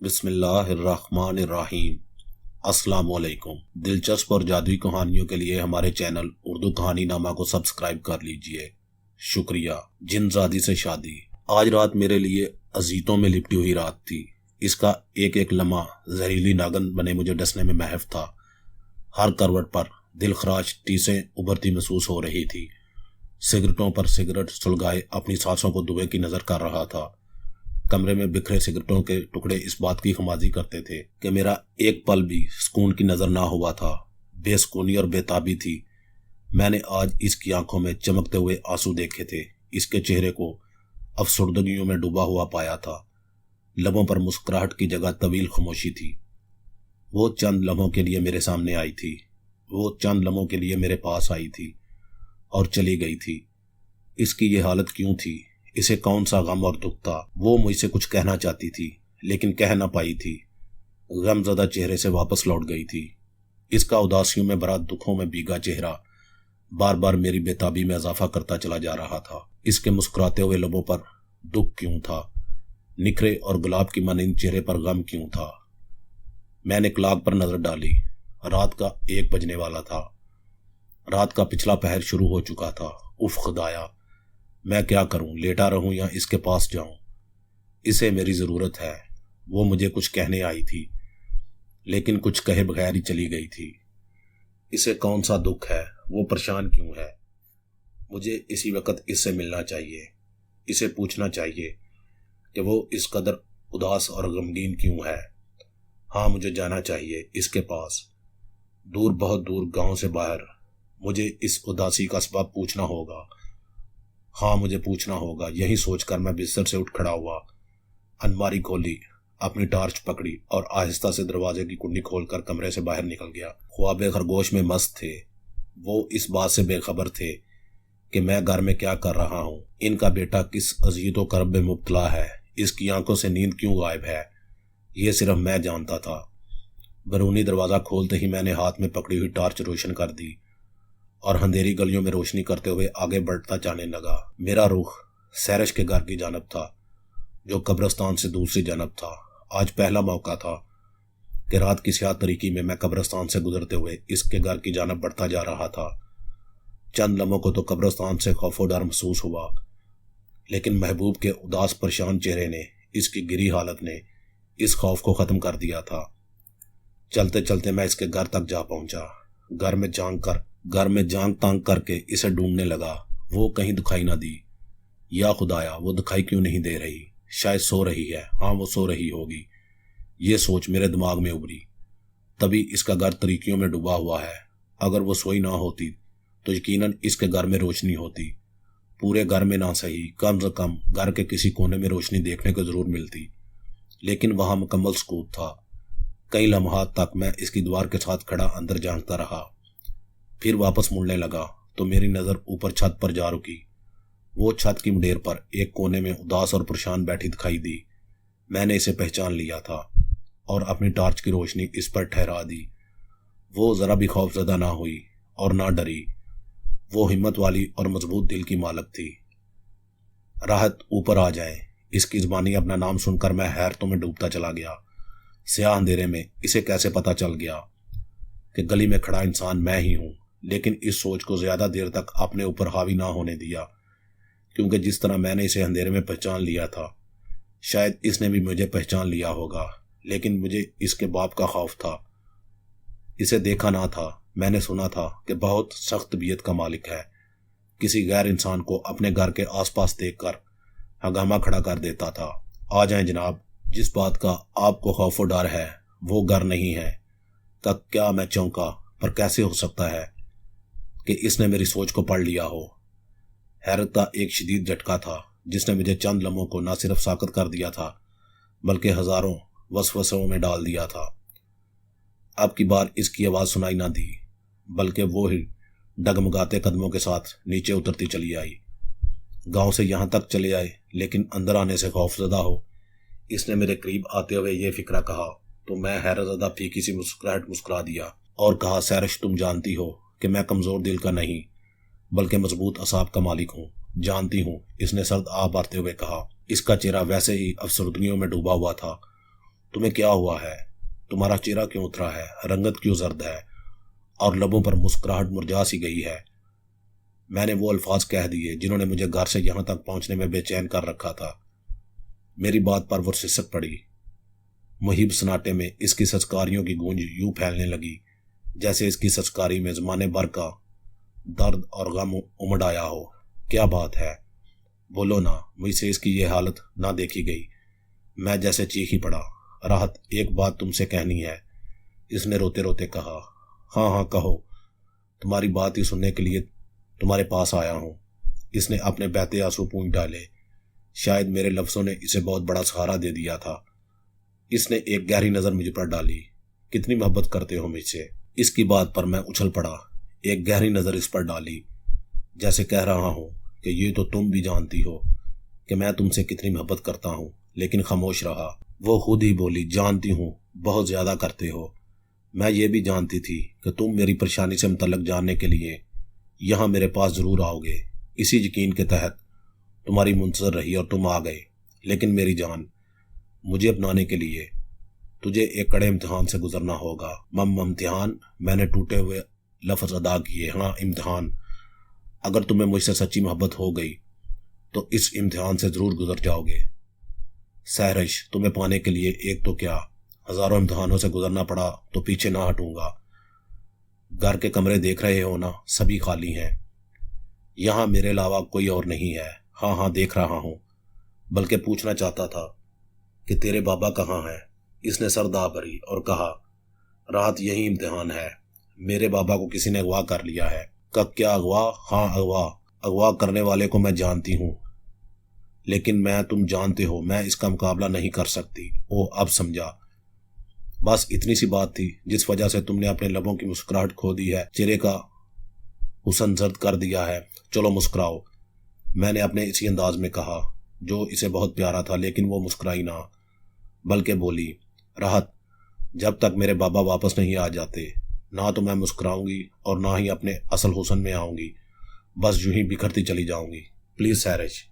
بسم اللہ الرحمن الرحیم۔ السلام علیکم۔ دلچسپ اور جادوئی کہانیوں کے لیے ہمارے چینل اردو کہانی نامہ کو سبسکرائب کر لیجئے، شکریہ۔ جن زادی سے شادی۔ آج رات میرے لیے اذیتوں میں لپٹی ہوئی رات تھی۔ اس کا ایک ایک لمحہ زہریلی ناگن بنے مجھے ڈسنے میں محو تھا۔ ہر کروٹ پر دل خراش ٹیسیں ابھرتی محسوس ہو رہی تھی۔ سگریٹوں پر سگریٹ سلگائے اپنی سانسوں کو دھوئے کی نظر کر رہا تھا۔ کمرے میں بکھرے سگریٹوں کے ٹکڑے اس بات کی خمازی کرتے تھے کہ میرا ایک پل بھی سکون کی نظر نہ ہوا تھا۔ بے سکونی اور بے تابی تھی۔ میں نے آج اس کی آنکھوں میں چمکتے ہوئے آنسو دیکھے تھے۔ اس کے چہرے کو افسردگیوں میں ڈوبا ہوا پایا تھا۔ لبوں پر مسکراہٹ کی جگہ طویل خاموشی تھی۔ وہ چند لمحوں کے لیے میرے سامنے آئی تھی۔ وہ چند لمحوں کے لیے میرے پاس آئی تھی اور چلی گئی تھی۔ اس کی یہ حالت کیوں تھی؟ اسے کون سا غم اور دکھ تھا؟ وہ مجھ سے کچھ کہنا چاہتی تھی لیکن کہہ نہ پائی تھی۔ غم زدہ چہرے سے واپس لوٹ گئی تھی۔ اس کا اداسیوں میں بھرا دکھوں میں بھیگا چہرہ بار بار میری بے تابی میں اضافہ کرتا چلا جا رہا تھا۔ اس کے مسکراتے ہوئے لبوں پر دکھ کیوں تھا؟ نکھرے اور گلاب کی مانند چہرے پر غم کیوں تھا؟ میں نے کلاک پر نظر ڈالی۔ رات کا 1 بجنے والا تھا۔ رات کا پچھلا پہر شروع ہو چکا تھا۔ اف خدایا، میں کیا کروں؟ لیٹا رہوں یا اس کے پاس جاؤں؟ اسے میری ضرورت ہے۔ وہ مجھے کچھ کہنے آئی تھی لیکن کچھ کہے بغیر ہی چلی گئی تھی۔ اسے کون سا دکھ ہے؟ وہ پریشان کیوں ہے؟ مجھے اسی وقت اس سے ملنا چاہیے۔ اسے پوچھنا چاہیے کہ وہ اس قدر اداس اور غمگین کیوں ہے۔ ہاں، مجھے جانا چاہیے اس کے پاس، دور، بہت دور، گاؤں سے باہر۔ مجھے اس اداسی کا سبب پوچھنا ہوگا۔ ہاں، مجھے پوچھنا ہوگا۔ یہی سوچ کر میں بستر سے اٹھ کھڑا ہوا، الماری کھولی، اپنی ٹارچ پکڑی اور آہستہ سے دروازے کی کنڈی کھول کر کمرے سے باہر نکل گیا۔ خواب خرگوش میں مست تھے۔ وہ اس بات سے بے خبر تھے کہ میں گھر میں کیا کر رہا ہوں، ان کا بیٹا کس اذیت و کرب میں مبتلا ہے، اس کی آنکھوں سے نیند کیوں غائب ہے، یہ صرف میں جانتا تھا۔ بیرونی دروازہ کھولتے ہی میں نے ہاتھ میں پکڑی ہوئی ٹارچ روشن کر دی اور اندھیری گلیوں میں روشنی کرتے ہوئے آگے بڑھتا جانے لگا۔ میرا رخ سیرش کے گھر کی جانب تھا جو قبرستان سے دوسری جانب تھا۔ آج پہلا موقع تھا کہ رات کی سیاہ تاریکی میں قبرستان سے گزرتے ہوئے اس کے گھر کی جانب بڑھتا جا رہا تھا۔ چند لمحوں کو تو قبرستان سے خوف و ڈر محسوس ہوا لیکن محبوب کے اداس پریشان چہرے نے، اس کی گری حالت نے اس خوف کو ختم کر دیا تھا۔ چلتے چلتے میں اس کے گھر تک جا پہنچا۔ گھر میں جانگ تانگ کر کے اسے ڈھونڈنے لگا۔ وہ کہیں دکھائی نہ دی۔ یا خدایا، وہ دکھائی کیوں نہیں دے رہی؟ شاید سو رہی ہے۔ ہاں، وہ سو رہی ہوگی۔ یہ سوچ میرے دماغ میں ابھری۔ تبھی اس کا گھر تاریکیوں میں ڈوبا ہوا ہے۔ اگر وہ سوئی نہ ہوتی تو یقیناً اس کے گھر میں روشنی ہوتی۔ پورے گھر میں نہ صحیح، کم سے کم گھر کے کسی کونے میں روشنی دیکھنے کو ضرور ملتی، لیکن وہاں مکمل سکوت تھا۔ کئی لمحات تک میں اس کی دیوار کے ساتھ کھڑا اندر جھانکتا رہا، پھر واپس مڑنے لگا تو میری نظر اوپر چھت پر جا رکی۔ وہ چھت کی مڈیر پر ایک کونے میں اداس اور پریشان بیٹھی دکھائی دی۔ میں نے اسے پہچان لیا تھا اور اپنی ٹارچ کی روشنی اس پر ٹھہرا دی۔ وہ ذرا بھی خوف زدہ نہ ہوئی اور نہ ڈری۔ وہ ہمت والی اور مضبوط دل کی مالک تھی۔ راحت، اوپر آ جائیں۔ اس کی زبانی اپنا نام سن کر میں حیرتوں میں ڈوبتا چلا گیا۔ سیاہ اندھیرے میں اسے کیسے پتا چل گیا کہ گلی میں کھڑا انسان میں ہی ہوں؟ لیکن اس سوچ کو زیادہ دیر تک اپنے اوپر حاوی نہ ہونے دیا، کیونکہ جس طرح میں نے اسے اندھیرے میں پہچان لیا تھا، شاید اس نے بھی مجھے پہچان لیا ہوگا، لیکن مجھے اس کے باپ کا خوف تھا۔ اسے دیکھا نہ تھا، میں نے سنا تھا کہ بہت سخت طبیعت کا مالک ہے، کسی غیر انسان کو اپنے گھر کے آس پاس دیکھ کر ہنگامہ کھڑا کر دیتا تھا۔ آ جائیں جناب، جس بات کا آپ کو خوف و ڈر ہے وہ گھر نہیں ہے۔ کیا میں چونکا، پر کیسے ہو سکتا ہے کہ اس نے میری سوچ کو پڑھ لیا ہو؟ حیرت کا ایک شدید جھٹکا تھا جس نے مجھے چند لمحوں کو نہ صرف ساکت کر دیا تھا بلکہ ہزاروں وسوسوں میں ڈال دیا تھا۔ اب کی بار اس کی آواز سنائی نہ دی بلکہ وہی ڈگمگاتے قدموں کے ساتھ نیچے اترتی چلی آئی۔ گاؤں سے یہاں تک چلے آئے لیکن اندر آنے سے خوف زدہ ہو، اس نے میرے قریب آتے ہوئے یہ فکرہ کہا تو میں حیرت زدہ پھیکی سی مسکراہٹ مسکرا دیا اور کہا، سیرش، تم جانتی ہو کہ میں کمزور دل کا نہیں بلکہ مضبوط اعصاب کا مالک ہوں۔ جانتی ہوں، اس نے سرد آہ بھرتے ہوئے کہا۔ اس کا چہرہ ویسے ہی افسردگیوں میں ڈوبا ہوا تھا تمہیں کیا ہوا ہے؟ تمہارا چہرہ کیوں اترا ہے؟ رنگت کیوں زرد ہے اور لبوں پر مسکراہٹ مرجھا سی گئی ہے؟ میں نے وہ الفاظ کہہ دیے جنہوں نے مجھے گھر سے یہاں تک پہنچنے میں بے چین کر رکھا تھا۔ میری بات پر وہ سسک پڑی۔ مہیب سناٹے میں اس کی سچکاریوں کی گونج یوں پھیلنے لگی جیسے اس کی سچکاری میں زمانے بھر کا درد اور غم امڈ آیا ہو۔ کیا بات ہے؟ بولو نا، مجھ سے اس کی یہ حالت نہ دیکھی گئی۔ میں جیسے چیخ ہی پڑا۔ راحت، ایک بات تم سے کہنی ہے، اس نے روتے روتے کہا۔ ہاں ہاں کہو، تمہاری بات ہی سننے کے لیے تمہارے پاس آیا ہوں۔ اس نے اپنے بہتے آنسو پونچھ ڈالے۔ شاید میرے لفظوں نے اسے بہت بڑا سہارا دے دیا تھا۔ اس نے ایک گہری نظر مجھ پر ڈالی۔ کتنی محبت کرتے ہو مجھ سے؟ اس کی بات پر میں اچھل پڑا۔ ایک گہری نظر اس پر ڈالی، جیسے کہہ رہا ہوں کہ یہ تو تم بھی جانتی ہو کہ میں تم سے کتنی محبت کرتا ہوں، لیکن خاموش رہا۔ وہ خود ہی بولی، جانتی ہوں، بہت زیادہ کرتے ہو۔ میں یہ بھی جانتی تھی کہ تم میری پریشانی سے متعلق جاننے کے لیے یہاں میرے پاس ضرور آؤ گے۔ اسی یقین کے تحت تمہاری منتظر رہی اور تم آ گئے۔ لیکن میری جان، مجھے اپنانے کے لیے تجھے ایک کڑے امتحان سے گزرنا ہوگا۔ امتحان؟ میں نے ٹوٹے ہوئے لفظ ادا کیے۔ ہاں، امتحان۔ اگر تمہیں مجھ سے سچی محبت ہو گئی تو اس امتحان سے ضرور گزر جاؤ گے۔ سہرش، تمہیں پانے کے لیے ایک تو کیا، ہزاروں امتحانوں سے گزرنا پڑا تو پیچھے نہ ہٹوں گا۔ گھر کے کمرے دیکھ رہے ہو نا، سبھی خالی ہیں۔ یہاں میرے علاوہ کوئی اور نہیں ہے۔ ہاں ہاں دیکھ رہا ہوں، بلکہ پوچھنا چاہتا تھا کہ تیرے بابا کہاں ہیں؟ اس نے سر دھا بھری اور کہا، راحت، یہی امتحان ہے۔ میرے بابا کو کسی نے اغوا کر لیا ہے۔ کیا اغوا؟ ہاں اغوا کرنے والے کو میں جانتی ہوں، لیکن تم جانتے ہو میں اس کا مقابلہ نہیں کر سکتی۔ او، اب سمجھا۔ بس اتنی سی بات تھی جس وجہ سے تم نے اپنے لبوں کی مسکراہٹ کھو دی ہے، چہرے کا حسن زرد کر دیا ہے۔ چلو مسکراؤ، میں نے اپنے اسی انداز میں کہا جو اسے بہت پیارا تھا، لیکن وہ مسکرائی نہ، بلکہ بولی، راحت، جب تک میرے بابا واپس نہیں آ جاتے نہ تو میں مسکراؤں گی اور نہ ہی اپنے اصل حسن میں آؤں گی، بس یوں ہی بکھرتی چلی جاؤں گی۔ پلیز سہرش،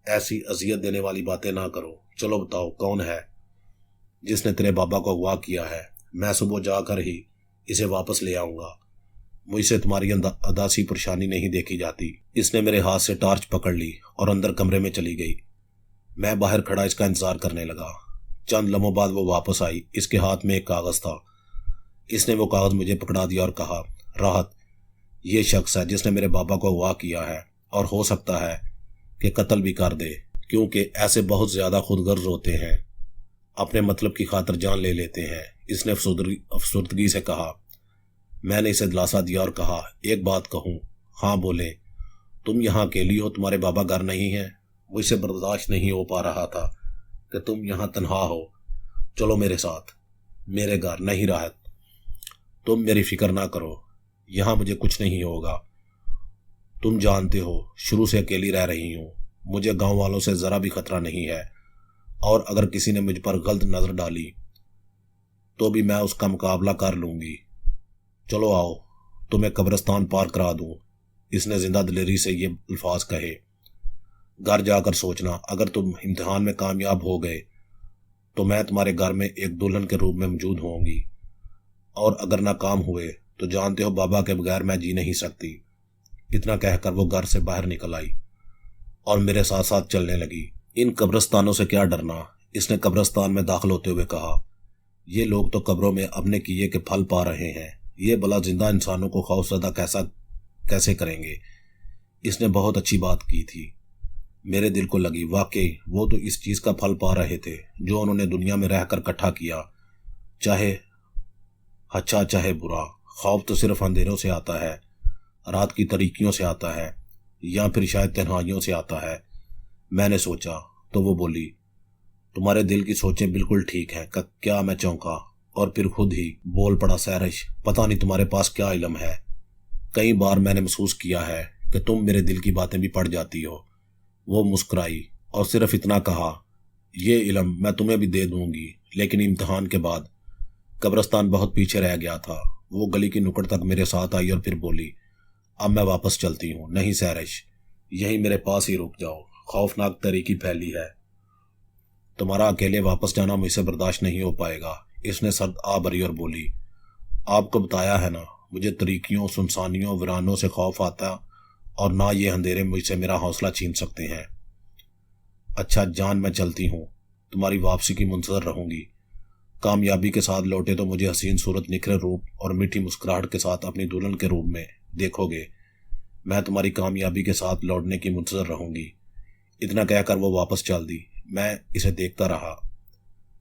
ایسی اذیت دینے والی باتیں نہ کرو۔ چلو بتاؤ، کون ہے جس نے تیرے بابا کو اغوا کیا ہے؟ میں صبح جا کر ہی اسے واپس لے آؤں گا۔ مجھ سے تمہاری اداسی پریشانی نہیں دیکھی جاتی۔ اس نے میرے ہاتھ سے ٹارچ پکڑ لی اور اندر کمرے میں چلی گئی۔ میں باہر کھڑا اس کا انتظار کرنے لگا۔ چند لمحوں بعد وہ واپس آئی۔ اس کے ہاتھ میں ایک کاغذ تھا۔ اس نے وہ کاغذ مجھے پکڑا دیا اور کہا، راحت، یہ شخص ہے جس نے میرے بابا کو اغوا کیا ہے اور ہو سکتا ہے کہ قتل بھی کر دے، کیونکہ ایسے بہت زیادہ خود غرض ہوتے ہیں، اپنے مطلب کی خاطر جان لے لیتے ہیں۔ اس نے افسردگی سے کہا۔ میں نے اسے دلاسا دیا اور کہا، ایک بات کہوں؟ ہاں بولے۔ تم یہاں اکیلی ہو، تمہارے بابا گھر نہیں ہیں؟ مجھ سے برداشت نہیں ہو پا رہا تھا کہ تم یہاں تنہا ہو۔ چلو میرے ساتھ، میرے گھر۔ نہیں راحت، تم میری فکر نہ کرو، یہاں مجھے کچھ نہیں ہوگا۔ تم جانتے ہو شروع سے اکیلی رہ رہی ہوں، مجھے گاؤں والوں سے ذرا بھی خطرہ نہیں ہے، اور اگر کسی نے مجھ پر غلط نظر ڈالی تو بھی میں اس کا مقابلہ کر لوں گی۔ چلو آؤ، تمہیں قبرستان پار کرا دوں۔ اس نے زندہ دلیری سے یہ الفاظ کہے۔ گھر جا کر سوچنا، اگر تم امتحان میں کامیاب ہو گئے تو میں تمہارے گھر میں ایک دلہن کے روپ میں موجود ہوں گی، اور اگر ناکام ہوئے تو جانتے ہو بابا کے بغیر میں جی نہیں سکتی۔ اتنا کہہ کر وہ گھر سے باہر نکل آئی اور میرے ساتھ ساتھ چلنے لگی۔ ان قبرستانوں سے کیا ڈرنا، اس نے قبرستان میں داخل ہوتے ہوئے کہا۔ یہ لوگ تو قبروں میں اپنے کیے کے پھل پا رہے ہیں، یہ بلا زندہ انسانوں کو خوفزدہ کیسے کریں گے؟ اس نے بہت اچھی بات کی تھی، میرے دل کو لگی۔ واقعی وہ تو اس چیز کا پھل پا رہے تھے جو انہوں نے دنیا میں رہ کر اکٹھا کیا، چاہے اچھا چاہے برا۔ خوف تو صرف اندھیروں سے آتا ہے، رات کی تاریکیوں سے آتا ہے، یا پھر شاید تنہائیوں سے آتا ہے۔ میں نے سوچا تو وہ بولی، تمہارے دل کی سوچیں بالکل ٹھیک ہیں۔ کیا؟ میں چونکا اور پھر خود ہی بول پڑا، سہرش، پتہ نہیں تمہارے پاس کیا علم ہے، کئی بار میں نے محسوس کیا ہے کہ تم میرے دل کی باتیں بھی پڑھ جاتی ہو۔ وہ مسکرائی اور صرف اتنا کہا، یہ علم میں تمہیں بھی دے دوں گی، لیکن امتحان کے بعد۔ قبرستان بہت پیچھے رہ گیا تھا۔ وہ گلی کی نکڑ تک میرے ساتھ آئی اور پھر بولی، اب میں واپس چلتی ہوں۔ نہیں سہرش، یہیں میرے پاس ہی رک جاؤ، خوفناک تاریکی پھیلی ہے، تمہارا اکیلے واپس جانا مجھ سے برداشت نہیں ہو پائے گا، اس نے سرد آ بھری اور بولی۔ آپ کو بتایا ہے نا، مجھے تریکیوں، سنسانیوں، ویرانوں سے خوف آتا، اور نہ یہ اندھیرے مجھ سے میرا حوصلہ چھین سکتے ہیں۔ اچھا جان، میں چلتی ہوں، تمہاری واپسی کی منتظر رہوں گی۔ کامیابی کے ساتھ لوٹے تو مجھے حسین صورت، نکھرے روپ اور میٹھی مسکراہٹ کے ساتھ اپنی دلہن کے روپ میں دیکھو گے۔ میں تمہاری کامیابی کے ساتھ لوٹنے کی منتظر رہوں گی۔ اتنا کہہ کر وہ واپس چل دی۔ میں اسے دیکھتا رہا۔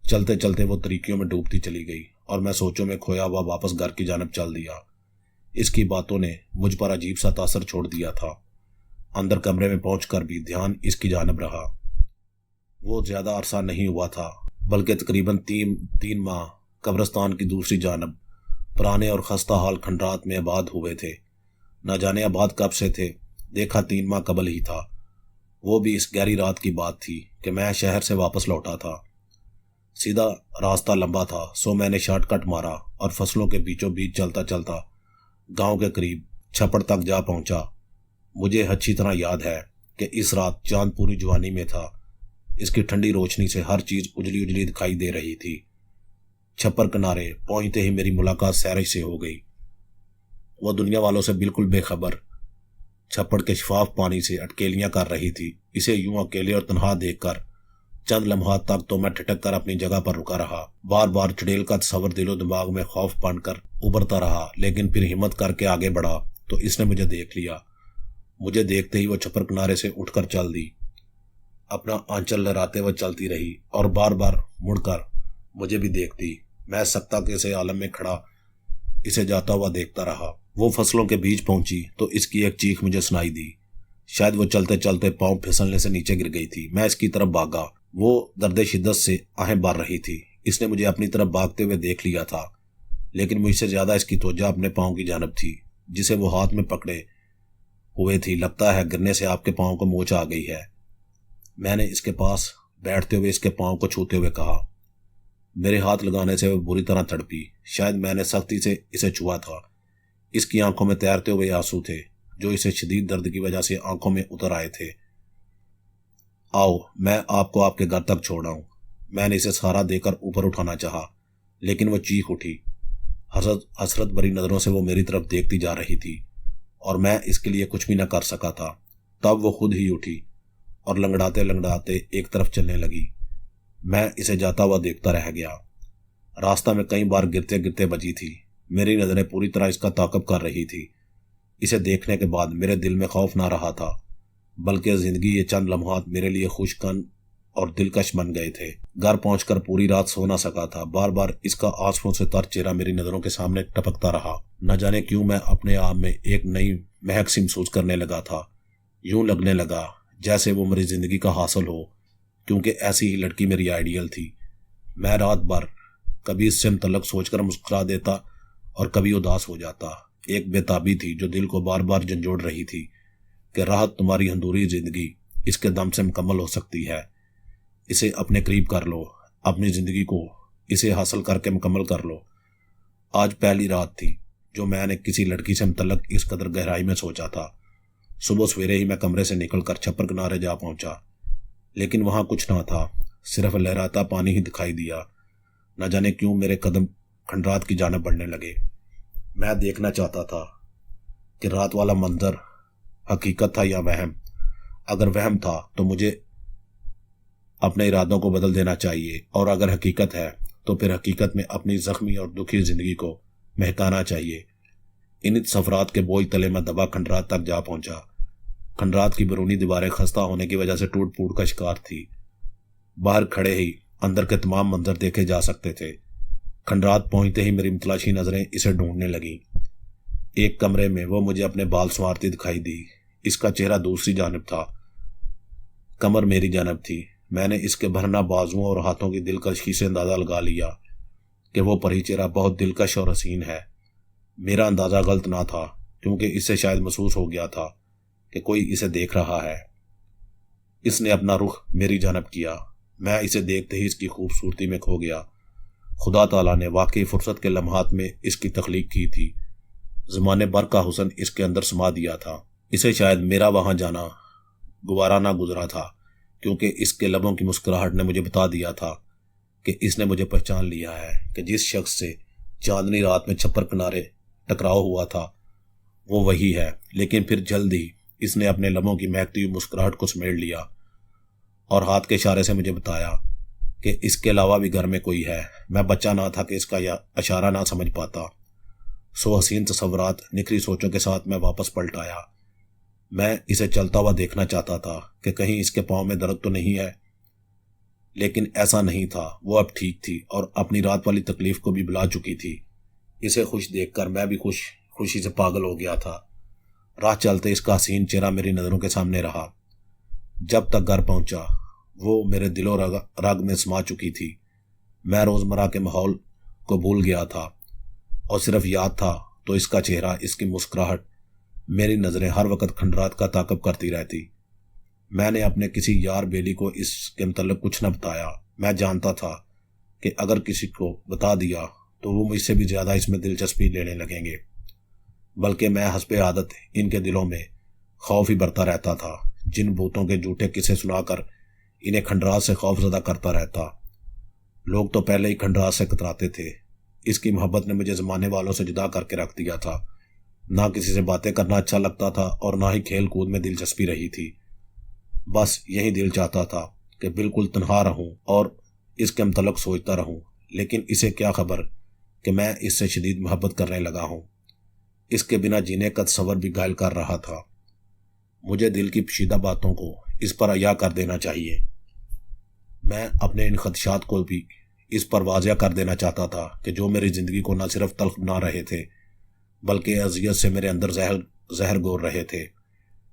چلتے چلتے وہ تریکیوں میں ڈوبتی چلی گئی اور میں سوچوں میں کھویا ہوا واپس گھر کی جانب چل دیا۔ اس کی باتوں نے مجھ پر عجیب سا تاثر چھوڑ دیا تھا۔ اندر کمرے میں پہنچ کر بھی دھیان اس کی جانب رہا۔ وہ زیادہ عرصہ نہیں ہوا تھا، بلکہ تقریباً تین ماہ قبرستان کی دوسری جانب پرانے اور خستہ حال کھنڈرات میں آباد ہوئے تھے۔ نہ جانے آباد کب سے تھے، دیکھا 3 ماہ قبل ہی تھا۔ وہ بھی اس گہری رات کی بات تھی کہ میں شہر سے واپس لوٹا تھا۔ سیدھا راستہ لمبا تھا، سو میں نے شارٹ کٹ مارا اور فصلوں کے بیچوں بیچ چلتا چلتا گاؤں کے قریب چھپڑ تک جا پہنچا۔ مجھے اچھی طرح یاد ہے کہ اس رات چاند پوری جوانی میں تھا۔ اس کی ٹھنڈی روشنی سے ہر چیز اجلی اجلی دکھائی دے رہی تھی۔ چھپر کنارے پہنچتے ہی میری ملاقات سیرج سے ہو گئی۔ وہ دنیا والوں سے بالکل بے خبر چھپڑ کے شفاف پانی سے اٹکیلیاں کر رہی تھی۔ اسے یوں اکیلے اور تنہا دیکھ کر چند لمحات تک تو میں ٹھٹک کر اپنی جگہ پر رکا رہا۔ بار بار چڑیل کا تصور دل و دماغ میں خوف بن کر ابھرتا رہا، لیکن پھر ہمت کر کے آگے بڑھا تو اس نے مجھے دیکھ لیا۔ مجھے دیکھتے ہی وہ چھپر کنارے سے اٹھ کر چل دی، اپنا آنچل لہراتے ہوئے چلتی رہی اور بار بار مڑ کر مجھے بھی دیکھتی۔ میں سکتا کے سے عالم میں کھڑا اسے جاتا ہوا دیکھتا رہا۔ وہ فصلوں کے بیچ پہنچی تو اس کی ایک چیخ مجھے سنائی دی۔ شاید وہ چلتے چلتے پاؤں پھسلنے سے نیچے گر گئی تھی۔ میں اس کی طرف بھاگا۔ وہ درد شدت سے آہیں بھر رہی تھی۔ اس نے مجھے اپنی طرف بھاگتے ہوئے دیکھ لیا تھا، لیکن مجھ سے زیادہ اس کی توجہ اپنے پاؤں کی جانب تھی، جسے وہ ہاتھ میں پکڑے ہوئے تھی۔ لگتا ہے گرنے سے آپ کے پاؤں کو موچ آ گئی ہے۔ میں نے اس کے پاس بیٹھتے ہوئے اس کے پاؤں کو چھوتے ہوئے کہا۔ میرے ہاتھ لگانے سے وہ بری طرح تڑپی۔ شاید میں نے سختی سے اسے چھوا تھا۔ اس کی آنکھوں میں تیرتے ہوئے آنسو تھے جو اسے شدید درد کی وجہ سے آنکھوں میں اتر آئے تھے۔ آؤ، میں آپ کو آپ کے گھر تک چھوڑا ہوں۔ میں نے اسے سہارا دے کر اوپر اٹھانا چاہا، لیکن وہ چیخ اٹھی۔ حسرت بھری نظروں سے وہ میری طرف دیکھتی جا رہی تھی اور میں اس کے لیے کچھ بھی نہ کر سکا تھا۔ تب وہ خود ہی اٹھی اور لنگڑاتے لنگڑاتے ایک طرف چلنے لگی۔ میں اسے جاتا ہوا دیکھتا رہ گیا۔ راستہ میں کئی بار گرتے گرتے بچی تھی۔ میری نظریں پوری طرح اس کا تعاقب کر رہی تھی۔ اسے دیکھنے کے بعد میرے دل میں خوف نہ رہا تھا، بلکہ زندگی یہ چند لمحات میرے لیے خوشکن اور دلکش بن گئے تھے۔ گھر پہنچ کر پوری رات سو نہ سکا تھا۔ بار بار اس کا آنسوؤں سے تر چہرہ میری نظروں کے سامنے ٹپکتا رہا۔ نہ جانے کیوں میں اپنے آپ میں ایک نئی مہک سی محسوس کرنے لگا تھا۔ یوں لگنے لگا جیسے وہ میری زندگی کا حاصل ہو، کیونکہ ایسی ہی لڑکی میری آئیڈیل تھی۔ میں رات بھر کبھی اس سے متعلق سوچ کر مسکرا دیتا اور کبھی اداس ہو جاتا۔ ایک بےتابی تھی جو دل کو بار بار جھنجھوڑ رہی تھی کہ راحت تمہاری اندھوری زندگی اس کے دم سے مکمل ہو سکتی ہے۔ اسے اپنے قریب کر لو، اپنی زندگی کو اسے حاصل کر کے مکمل کر لو۔ آج پہلی رات تھی جو میں نے کسی لڑکی سے متعلق اس قدر گہرائی میں سوچا تھا۔ صبح سویرے ہی میں کمرے سے نکل کر چھپر کنارے جا پہنچا، لیکن وہاں کچھ نہ تھا، صرف لہراتا پانی ہی دکھائی دیا۔ نہ جانے کیوں میرے قدم کھنڈرات کی جانب بڑھنے لگے۔ میں دیکھنا چاہتا تھا کہ رات والا منظر حقیقت تھا یا وہم۔ اگر وہم تھا تو مجھے اپنے ارادوں کو بدل دینا چاہیے، اور اگر حقیقت ہے تو پھر حقیقت میں اپنی زخمی اور دکھی زندگی کو مہکانا چاہیے۔ ان تصورات کے بوجھ تلے میں دبا کھنڈرات تک جا پہنچا۔ کھنڈرات کی بیرونی دیواریں خستہ ہونے کی وجہ سے ٹوٹ پھوٹ کا شکار تھی۔ باہر کھڑے ہی اندر کے تمام منظر دیکھے جا سکتے تھے۔ کھنڈرات پہنچتے ہی میری متلاشی نظریں اسے ڈھونڈنے لگیں۔ ایک کمرے میں وہ مجھے اپنے بال سنوارتی دکھائی دی۔ اس کا چہرہ دوسری جانب تھا، کمر میری جانب تھی۔ میں نے اس کے بھرنا بازوؤں اور ہاتھوں کی دلکشی سے اندازہ لگا لیا کہ وہ پری چہرہ بہت دلکش اور حسین ہے۔ میرا اندازہ غلط نہ تھا، کیونکہ اس سے شاید محسوس ہو گیا تھا کہ کوئی اسے دیکھ رہا ہے۔ اس نے اپنا رخ میری جانب کیا۔ میں اسے دیکھتے ہی اس کی خوبصورتی میں کھو گیا۔ خدا تعالیٰ نے واقعی فرصت کے لمحات میں اس کی تخلیق کی تھی۔ زمانے بھر کا حسن اس کے اندر سما دیا تھا۔ اسے شاید میرا وہاں جانا گوارا نہ گزرا تھا، کیونکہ اس کے لبوں کی مسکراہٹ نے مجھے بتا دیا تھا کہ اس نے مجھے پہچان لیا ہے کہ جس شخص سے چاندنی رات میں چھپر کنارے ٹکراؤ ہوا تھا وہ وہی ہے۔ لیکن پھر جلد ہی اس نے اپنے لبوں کی مہکتی ہوئی مسکراہٹ کو سمیٹ لیا اور ہاتھ کے اشارے سے مجھے بتایا کہ اس کے علاوہ بھی گھر میں کوئی ہے۔ میں بچہ نہ تھا کہ اس کا اشارہ نہ سمجھ پاتا۔ سو حسین تصورات، نکھری سوچوں کے ساتھ میں واپس پلٹ آیا۔ میں اسے چلتا ہوا دیکھنا چاہتا تھا کہ کہیں اس کے پاؤں میں درد تو نہیں ہے، لیکن ایسا نہیں تھا۔ وہ اب ٹھیک تھی اور اپنی رات والی تکلیف کو بھی بھلا چکی تھی۔ اسے خوش دیکھ کر میں بھی خوشی سے پاگل ہو گیا تھا۔ راہ چلتے اس کا حسین چہرہ میری نظروں کے سامنے رہا۔ جب تک گھر پہنچا وہ میرے دل و رگ میں سما چکی تھی۔ میں روزمرہ کے ماحول کو بھول گیا تھا اور صرف یاد تھا تو اس کا چہرہ، اس کی مسکراہٹ، میری نظریں ہر وقت کھنڈرات کا تعاقب کرتی رہتی۔ میں نے اپنے کسی یار بیلی کو اس کے متعلق کچھ نہ بتایا۔ میں جانتا تھا کہ اگر کسی کو بتا دیا تو وہ مجھ سے بھی زیادہ اس میں دلچسپی لینے لگیں گے، بلکہ میں حسب عادت ان کے دلوں میں خوف ہی بڑھتا رہتا تھا۔ جن بھوتوں کے جھوٹے قصے سنا کر انہیں کھنڈرات سے خوف زدہ کرتا رہتا۔ لوگ تو پہلے ہی کھنڈرات سے کتراتے تھے۔ اس کی محبت نے مجھے زمانے والوں سے جدا کر کے رکھ دیا تھا۔ نہ کسی سے باتیں کرنا اچھا لگتا تھا اور نہ ہی کھیل کود میں دلچسپی رہی تھی۔ بس یہی دل چاہتا تھا کہ بالکل تنہا رہوں اور اس کے متعلق سوچتا رہوں، لیکن اسے کیا خبر کہ میں اس سے شدید محبت کرنے لگا ہوں۔ اس کے بنا جینے کا تصور بھی گائل کر رہا تھا۔ مجھے دل کی پوشیدہ باتوں کو اس پر عیاں کر دینا چاہیے۔ میں اپنے ان خدشات کو بھی اس پر واضح کر دینا چاہتا تھا کہ جو میری زندگی کو نہ صرف تلخ بنا رہے تھے بلکہ اذیت سے میرے اندر زہر گھور رہے تھے،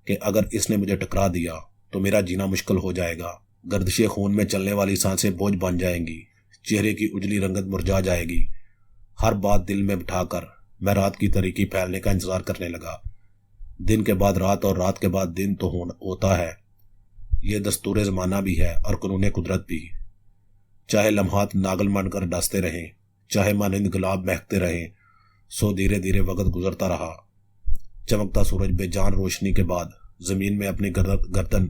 کہ اگر اس نے مجھے ٹکرا دیا تو میرا جینا مشکل ہو جائے گا۔ گردش خون میں چلنے والی سانسیں بوجھ بن جائیں گی، چہرے کی اجلی رنگت مرجھا جائے گی۔ ہر بات دل میں بٹھا کر میں رات کی تاریکی پھیلنے کا انتظار کرنے لگا۔ دن کے بعد رات اور رات کے بعد دن تو ہوتا ہے، یہ دستور زمانہ بھی ہے اور قانون قدرت بھی۔ چاہے لمحات ناگل من کر ڈستے رہیں، چاہے مانند گلاب مہکتے رہیں، سو دھیرے دھیرے وقت گزرتا رہا۔ چمکتا سورج بے جان روشنی کے بعد زمین میں اپنی گردن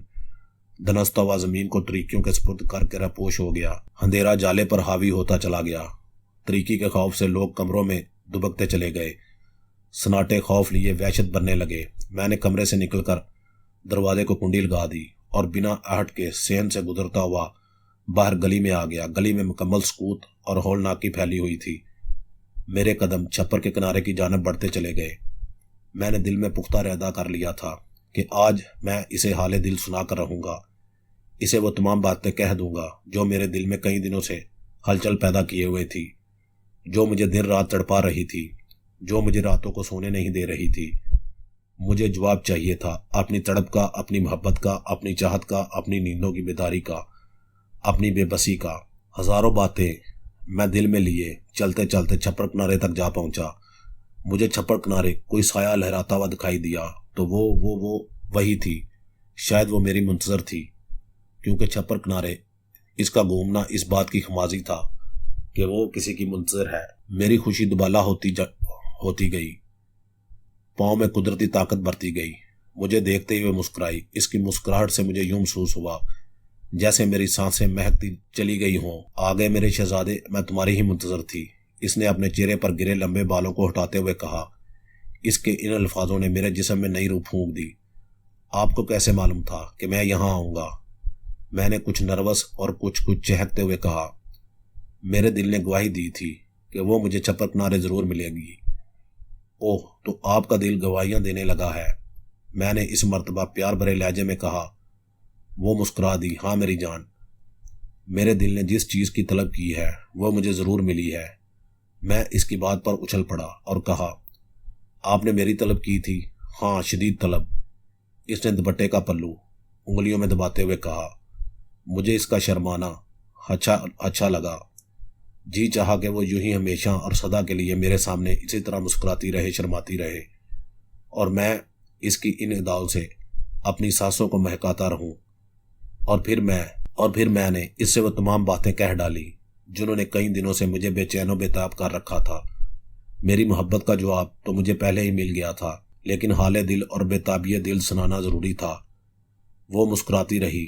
دنستا ہوا زمین کو تریکیوں کے سپرد کر کے رپوش ہو گیا۔ اندھیرا جالے پر حاوی ہوتا چلا گیا۔ تریکی کے خوف سے لوگ کمروں میں دبکتے چلے گئے۔ سناٹے خوف لیے وحشت بننے لگے۔ میں نے کمرے سے نکل کر دروازے کو کنڈی لگا دی اور بنا آہٹ کے صحن سے گزرتا ہوا باہر گلی میں آ گیا۔ گلی میں مکمل سکوت اور ہولناکی پھیلی ہوئی تھی۔ میرے قدم چھپر کے کنارے کی جانب بڑھتے چلے گئے۔ میں نے دل میں پختہ ارادہ کر لیا تھا کہ آج میں اسے حال دل سنا کر رہوں گا۔ اسے وہ تمام باتیں کہہ دوں گا جو میرے دل میں کئی دنوں سے ہلچل پیدا کیے ہوئے تھی، جو مجھے دن رات تڑپا رہی تھی، جو مجھے راتوں کو سونے نہیں دے رہی تھی۔ مجھے جواب چاہیے تھا، اپنی تڑپ کا، اپنی محبت کا، اپنی چاہت کا، اپنی نیندوں کی بیداری کا، اپنی بے بسی کا۔ ہزاروں باتیں میں دل میں لیے چلتے چلتے چھپر کنارے تک جا پہنچا۔ مجھے چھپر کنارے کوئی سایہ لہراتا ہوا دکھائی دیا تو وہ وہی تھی۔ شاید وہ میری منتظر تھی، کیونکہ چھپر کنارے اس کا گھومنا اس بات کی خمازی تھا کہ وہ کسی کی منتظر ہے۔ میری خوشی دوبالا ہوتی گئی، پاؤں میں قدرتی طاقت بڑھتی گئی۔ مجھے دیکھتے ہی وہ مسکرائی۔ اس کی مسکراہٹ سے مجھے یوں محسوس ہوا جیسے میری سانسیں مہکتی چلی گئی ہوں۔ آگے میرے شہزادے، میں تمہاری ہی منتظر تھی۔ اس نے اپنے چہرے پر گرے لمبے بالوں کو ہٹاتے ہوئے کہا۔ اس کے ان الفاظوں نے میرے جسم میں نئی روح پھونک دی۔ آپ کو کیسے معلوم تھا کہ میں یہاں آؤں گا؟ میں نے کچھ نروس اور کچھ چہکتے ہوئے کہا۔ میرے دل نے گواہی دی تھی کہ وہ مجھے چھپر کنارے ضرور ملے گی۔ اوہ، تو آپ کا دل گواہیاں دینے لگا ہے، میں نے اس مرتبہ پیار بھرے لہجے میں کہا۔ وہ مسکرا دی۔ ہاں میری جان، میرے دل نے جس چیز کی طلب کی ہے وہ مجھے ضرور ملی ہے۔ میں اس کی بات پر اچھل پڑا اور کہا، آپ نے میری طلب کی تھی؟ ہاں، شدید طلب۔ اس نے دوپٹے کا پلو انگلیوں میں دباتے ہوئے کہا۔ مجھے اس کا شرمانا اچھا لگا۔ جی چاہا کہ وہ یوں ہی ہمیشہ اور سدا کے لیے میرے سامنے اسی طرح مسکراتی رہے، شرماتی رہے، اور میں اس کی ان اداؤں سے اپنی سانسوں کو مہکاتا رہوں۔ اور پھر میں نے اس سے وہ تمام باتیں کہہ ڈالی جنہوں نے کئی دنوں سے مجھے بے چین و بے تاب کر رکھا تھا۔ میری محبت کا جواب تو مجھے پہلے ہی مل گیا تھا، لیکن حال دل اور بے تابی دل سنانا ضروری تھا۔ وہ مسکراتی رہی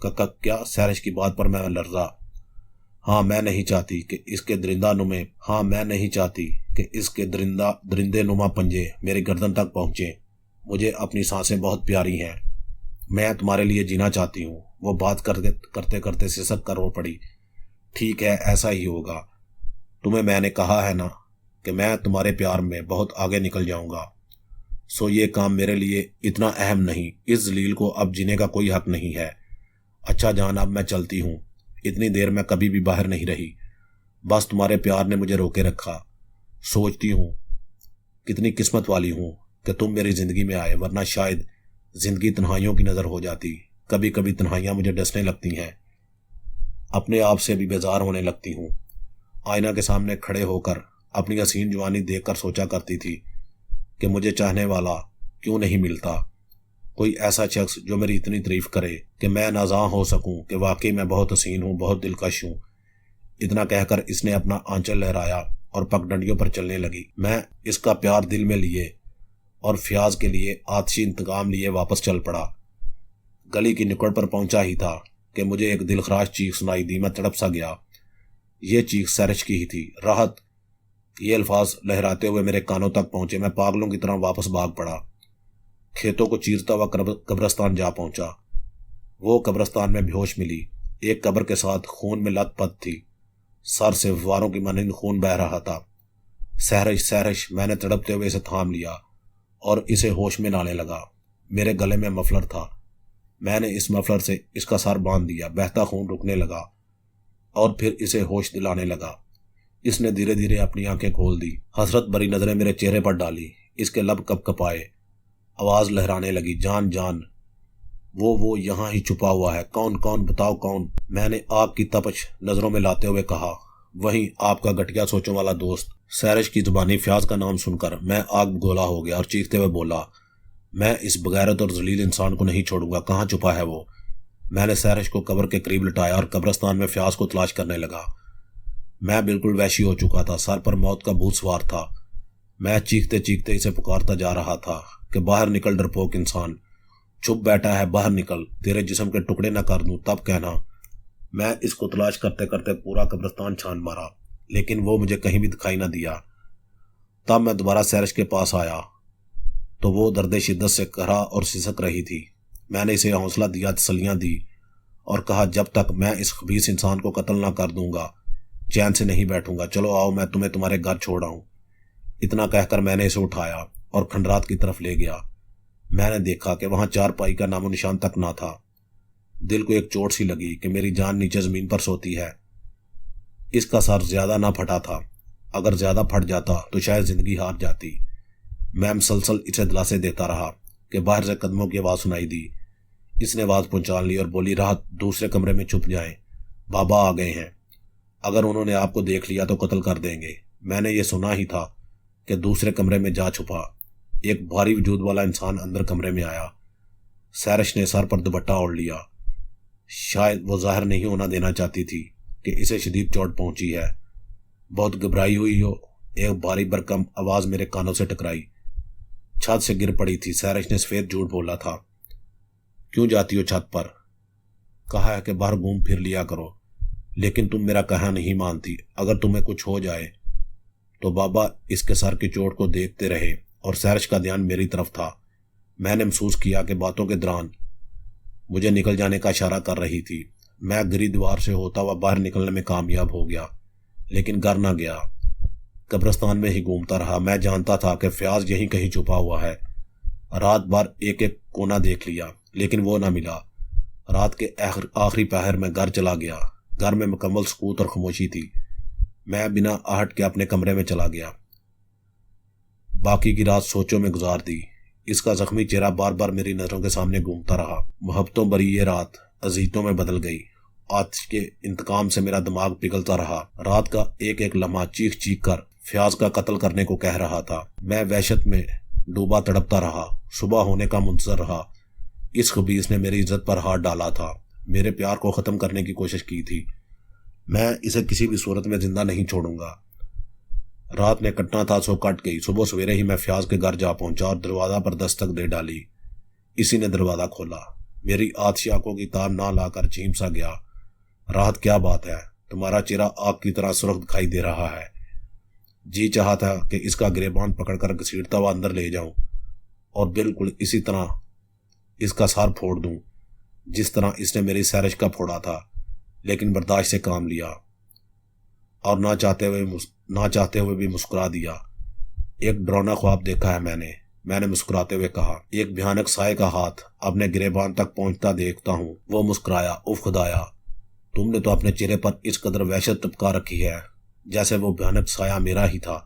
کیا سحرش کی بات پر میں لرزا۔ ہاں میں نہیں چاہتی کہ اس کے درندے نما پنجے میری گردن تک پہنچے۔ مجھے اپنی سانسیں بہت پیاری ہیں، میں تمہارے لیے جینا چاہتی ہوں۔ وہ بات کرتے کرتے سسک کر رو پڑی۔ ٹھیک ہے، ایسا ہی ہوگا۔ تمہیں میں نے کہا ہے نا کہ میں تمہارے پیار میں بہت آگے نکل جاؤں گا، سو یہ کام میرے لیے اتنا اہم نہیں۔ اس ذلیل کو اب جینے کا کوئی حق نہیں ہے۔ اچھا جان، اب میں چلتی ہوں۔ اتنی دیر میں کبھی بھی باہر نہیں رہی، بس تمہارے پیار نے مجھے روکے رکھا۔ سوچتی ہوں کتنی قسمت والی ہوں کہ تم میری زندگی میں آئے، ورنہ شاید زندگی تنہائیوں کی نظر ہو جاتی۔ کبھی کبھی تنہائیاں مجھے ڈسنے لگتی ہیں، اپنے آپ سے بھی بیزار ہونے لگتی ہوں۔ آئینہ کے سامنے کھڑے ہو کر اپنی حسین جوانی دیکھ کر سوچا کرتی تھی کہ مجھے چاہنے والا کیوں نہیں ملتا، کوئی ایسا شخص جو میری اتنی تعریف کرے کہ میں نازاں ہو سکوں کہ واقعی میں بہت حسین ہوں، بہت دلکش ہوں۔ اتنا کہہ کر اس نے اپنا آنچل لہرایا اور پگڈنڈیوں پر چلنے لگی۔ میں اس کا پیار دل میں لیے اور فیاض کے لیے آتشی انتقام لیے واپس چل پڑا۔ گلی کی نکڑ پر پہنچا ہی تھا کہ مجھے ایک دلخراش چیخ سنائی دی۔ میں تڑپ سا گیا۔ یہ چیخ سحرش کی ہی تھی۔ راحت، یہ الفاظ لہراتے ہوئے میرے کانوں تک پہنچے۔ میں پاگلوں کی طرح واپس بھاگ پڑا، کھیتوں کو چیرتا ہوا قبرستان جا پہنچا۔ وہ قبرستان میں بے ہوش ملی، ایک قبر کے ساتھ خون میں لت پت تھی، سر سے فواروں کی مانند خون بہہ رہا تھا۔ سحرش، سحرش، میں نے تڑپتے ہوئے اسے تھام لیا اور اسے ہوش میں لانے لگا۔ میرے گلے میں مفلر تھا، میں نے اس مفلر سے اس کا سر باندھ دیا۔ بہتا خون رکنے لگا اور پھر اسے ہوش دلانے لگا۔ اس نے دھیرے دھیرے اپنی آنکھیں کھول دی، حسرت بھری نظریں میرے چہرے پر ڈالی۔ اس کے لب کپ کپائے، آواز لہرانے لگی، جان جان، وہ یہاں ہی چھپا ہوا ہے۔ کون بتاؤ کون؟ میں نے آگ کی تپش نظروں میں لاتے ہوئے کہا، وہیں آپ کا گٹیا سوچوں والا دوست۔ سحرش کی زبانی فیاض کا نام سن کر میں آگ گولا ہو گیا اور چیختے ہوئے بولا، میں اس بغیرت اور ذلیل انسان کو نہیں چھوڑوں گا۔ کہاں چھپا ہے وہ؟ میں نے سحرش کو قبر کے قریب لٹایا اور قبرستان میں فیاض کو تلاش کرنے لگا۔ میں بالکل وحشی ہو چکا تھا، سر پر موت کا بھوت سوار تھا۔ میں چیختے چیختے اسے پکارتا جا رہا تھا کہ باہر نکل ڈرپوک انسان، چھپ بیٹھا ہے، باہر نکل، تیرے جسم کے ٹکڑے نہ کر دوں تب کہنا۔ میں اس کو تلاش کرتے کرتے پورا قبرستان چھان مارا، لیکن وہ مجھے کہیں بھی دکھائی نہ دیا۔ تب میں دوبارہ سحرش کے پاس آیا تو وہ درد شدت سے کرا اور سسک رہی تھی۔ میں نے اسے حوصلہ دیا، تسلیاں دی اور کہا، جب تک میں اس خبیث انسان کو قتل نہ کر دوں گا چین سے نہیں بیٹھوں گا۔ چلو آؤ، میں تمہیں تمہارے گھر چھوڑ آؤں۔ اتنا کہہ کر میں نے اسے اٹھایا اور کھنڈرات کی طرف لے گیا۔ میں نے دیکھا کہ وہاں چارپائی کا نام و نشان تک نہ تھا۔ دل کو ایک چوٹ سی لگی کہ میری جان نیچے زمین پر سوتی ہے۔ اس کا سر زیادہ نہ پھٹا تھا، اگر زیادہ پھٹ جاتا تو شاید زندگی ہار جاتی۔ میں مسلسل اسے دلاسے دیتا رہا کہ باہر سے قدموں کی آواز سنائی دی۔ اس نے آواز پہنچان لی اور بولی، راحت، دوسرے کمرے میں چھپ جائیں، بابا آ گئے ہیں، اگر انہوں نے آپ کو دیکھ لیا تو قتل کر دیں گے۔ میں نے یہ سنا ہی تھا کہ دوسرے کمرے میں جا چھپا۔ ایک بھاری وجود والا انسان اندر کمرے میں آیا۔ سحرش نے سر پر دوپٹہ اوڑھ لیا، شاید وہ ظاہر نہیں ہونا دینا چاہتی تھی کہ اسے شدید چوٹ پہنچی ہے۔ بہت گھبرائی ہوئی ہو، ایک بھاری برکم آواز میرے کانوں سے ٹکرائی، چھت سے گر پڑی تھی۔ سحرش نے سفید جھوٹ بولا تھا، کیوں جاتی ہو چھت پر؟ کہا ہے کہ باہر گھوم پھر لیا کرو، لیکن تم میرا کہا نہیں مانتی۔ اگر تمہیں کچھ ہو جائے تو بابا اس کے سر کی چوٹ کو دیکھتے رہے اور سحرش کا دھیان میری طرف تھا۔ میں نے محسوس کیا کہ باتوں کے دوران مجھے نکل جانے کا اشارہ کر رہی تھی۔ میں گری دیوار سے ہوتا ہوا باہر نکلنے میں کامیاب ہو گیا، لیکن گھر نہ گیا، قبرستان میں ہی گھومتا رہا۔ میں جانتا تھا کہ فیاض یہیں کہیں چھپا ہوا ہے۔ رات بھر ایک ایک کونا دیکھ لیا، لیکن وہ نہ ملا۔ رات کے آخری پہر میں گھر چلا گیا۔ گھر میں مکمل سکوت اور خاموشی تھی۔ میں بنا آہٹ کے اپنے کمرے میں چلا گیا۔ باقی کی رات سوچوں میں گزار دی۔ اس کا زخمی چہرہ بار بار میری نظروں کے سامنے گھومتا رہا۔ محبتوں بری یہ رات اذیتوں میں بدل گئی۔ آتش کے انتقام سے میرا دماغ پگھلتا رہا۔ رات کا ایک ایک لمحہ چیخ چیخ کر فیاض کا قتل کرنے کو کہہ رہا تھا۔ میں وحشت میں ڈوبا تڑپتا رہا، صبح ہونے کا منتظر رہا۔ اس خبیث نے میری عزت پر ہاتھ ڈالا تھا، میرے پیار کو ختم کرنے کی کوشش کی تھی۔ میں اسے کسی بھی صورت میں زندہ نہیں چھوڑوں گا۔ رات نے کٹنا تھا سو کٹ گئی۔ صبح سویرے ہی میں فیاض کے گھر جا پہنچا اور دروازہ پر دستک دے ڈالی۔ اسی نے دروازہ کھولا۔ میری آتشی آنکھوں کی تاب نہ لا کر چیم سا گیا۔ راحت کیا بات ہے، تمہارا چہرہ آگ کی طرح سرخ دکھائی دے رہا ہے۔ جی چاہا تھا کہ اس کا گریبان پکڑ کر گھسیٹتا ہوا اندر لے جاؤں اور بالکل اسی طرح اس کا سر پھوڑ دوں جس طرح اس نے میری سیرش کا پھوڑا تھا، لیکن برداشت سے کام لیا اور نہ چاہتے ہوئے بھی مسکرا دیا۔ ایک ڈرونا خواب دیکھا ہے میں نے مسکراتے ہوئے کہا۔ ایک بھیانک سائے کا ہاتھ اپنے گریبان تک پہنچتا دیکھتا ہوں۔ وہ مسکرایا۔ اف خدایا، تم نے تو اپنے چہرے پر اس قدر وحشت ٹپکا رکھی ہے جیسے وہ بھیانک سایہ میرا ہی تھا۔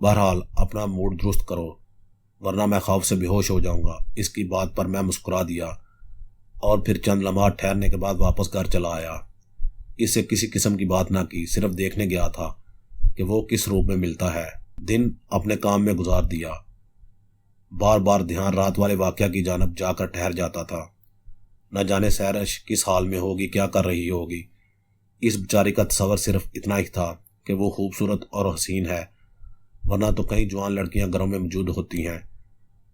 بہرحال اپنا موڈ درست کرو ورنہ میں خوف سے بے ہوش ہو جاؤں گا۔ اس کی بات پر میں مسکرا دیا اور پھر چند لمحات ٹھہرنے کے بعد واپس گھر چلا آیا۔ اس سے کسی قسم کی بات نہ کی، صرف دیکھنے گیا تھا کہ وہ کس روپ میں ملتا ہے۔ دن اپنے کام میں گزار دیا۔ بار بار دھیان رات والے واقعہ کی جانب جا کر ٹھہر جاتا تھا۔ نہ جانے سیرش کس حال میں ہوگی، کیا کر رہی ہوگی۔ اس بیچاری کا تصور صرف اتنا ہی تھا کہ وہ خوبصورت اور حسین ہے، ورنہ تو کئی جوان لڑکیاں گھروں میں موجود ہوتی ہیں۔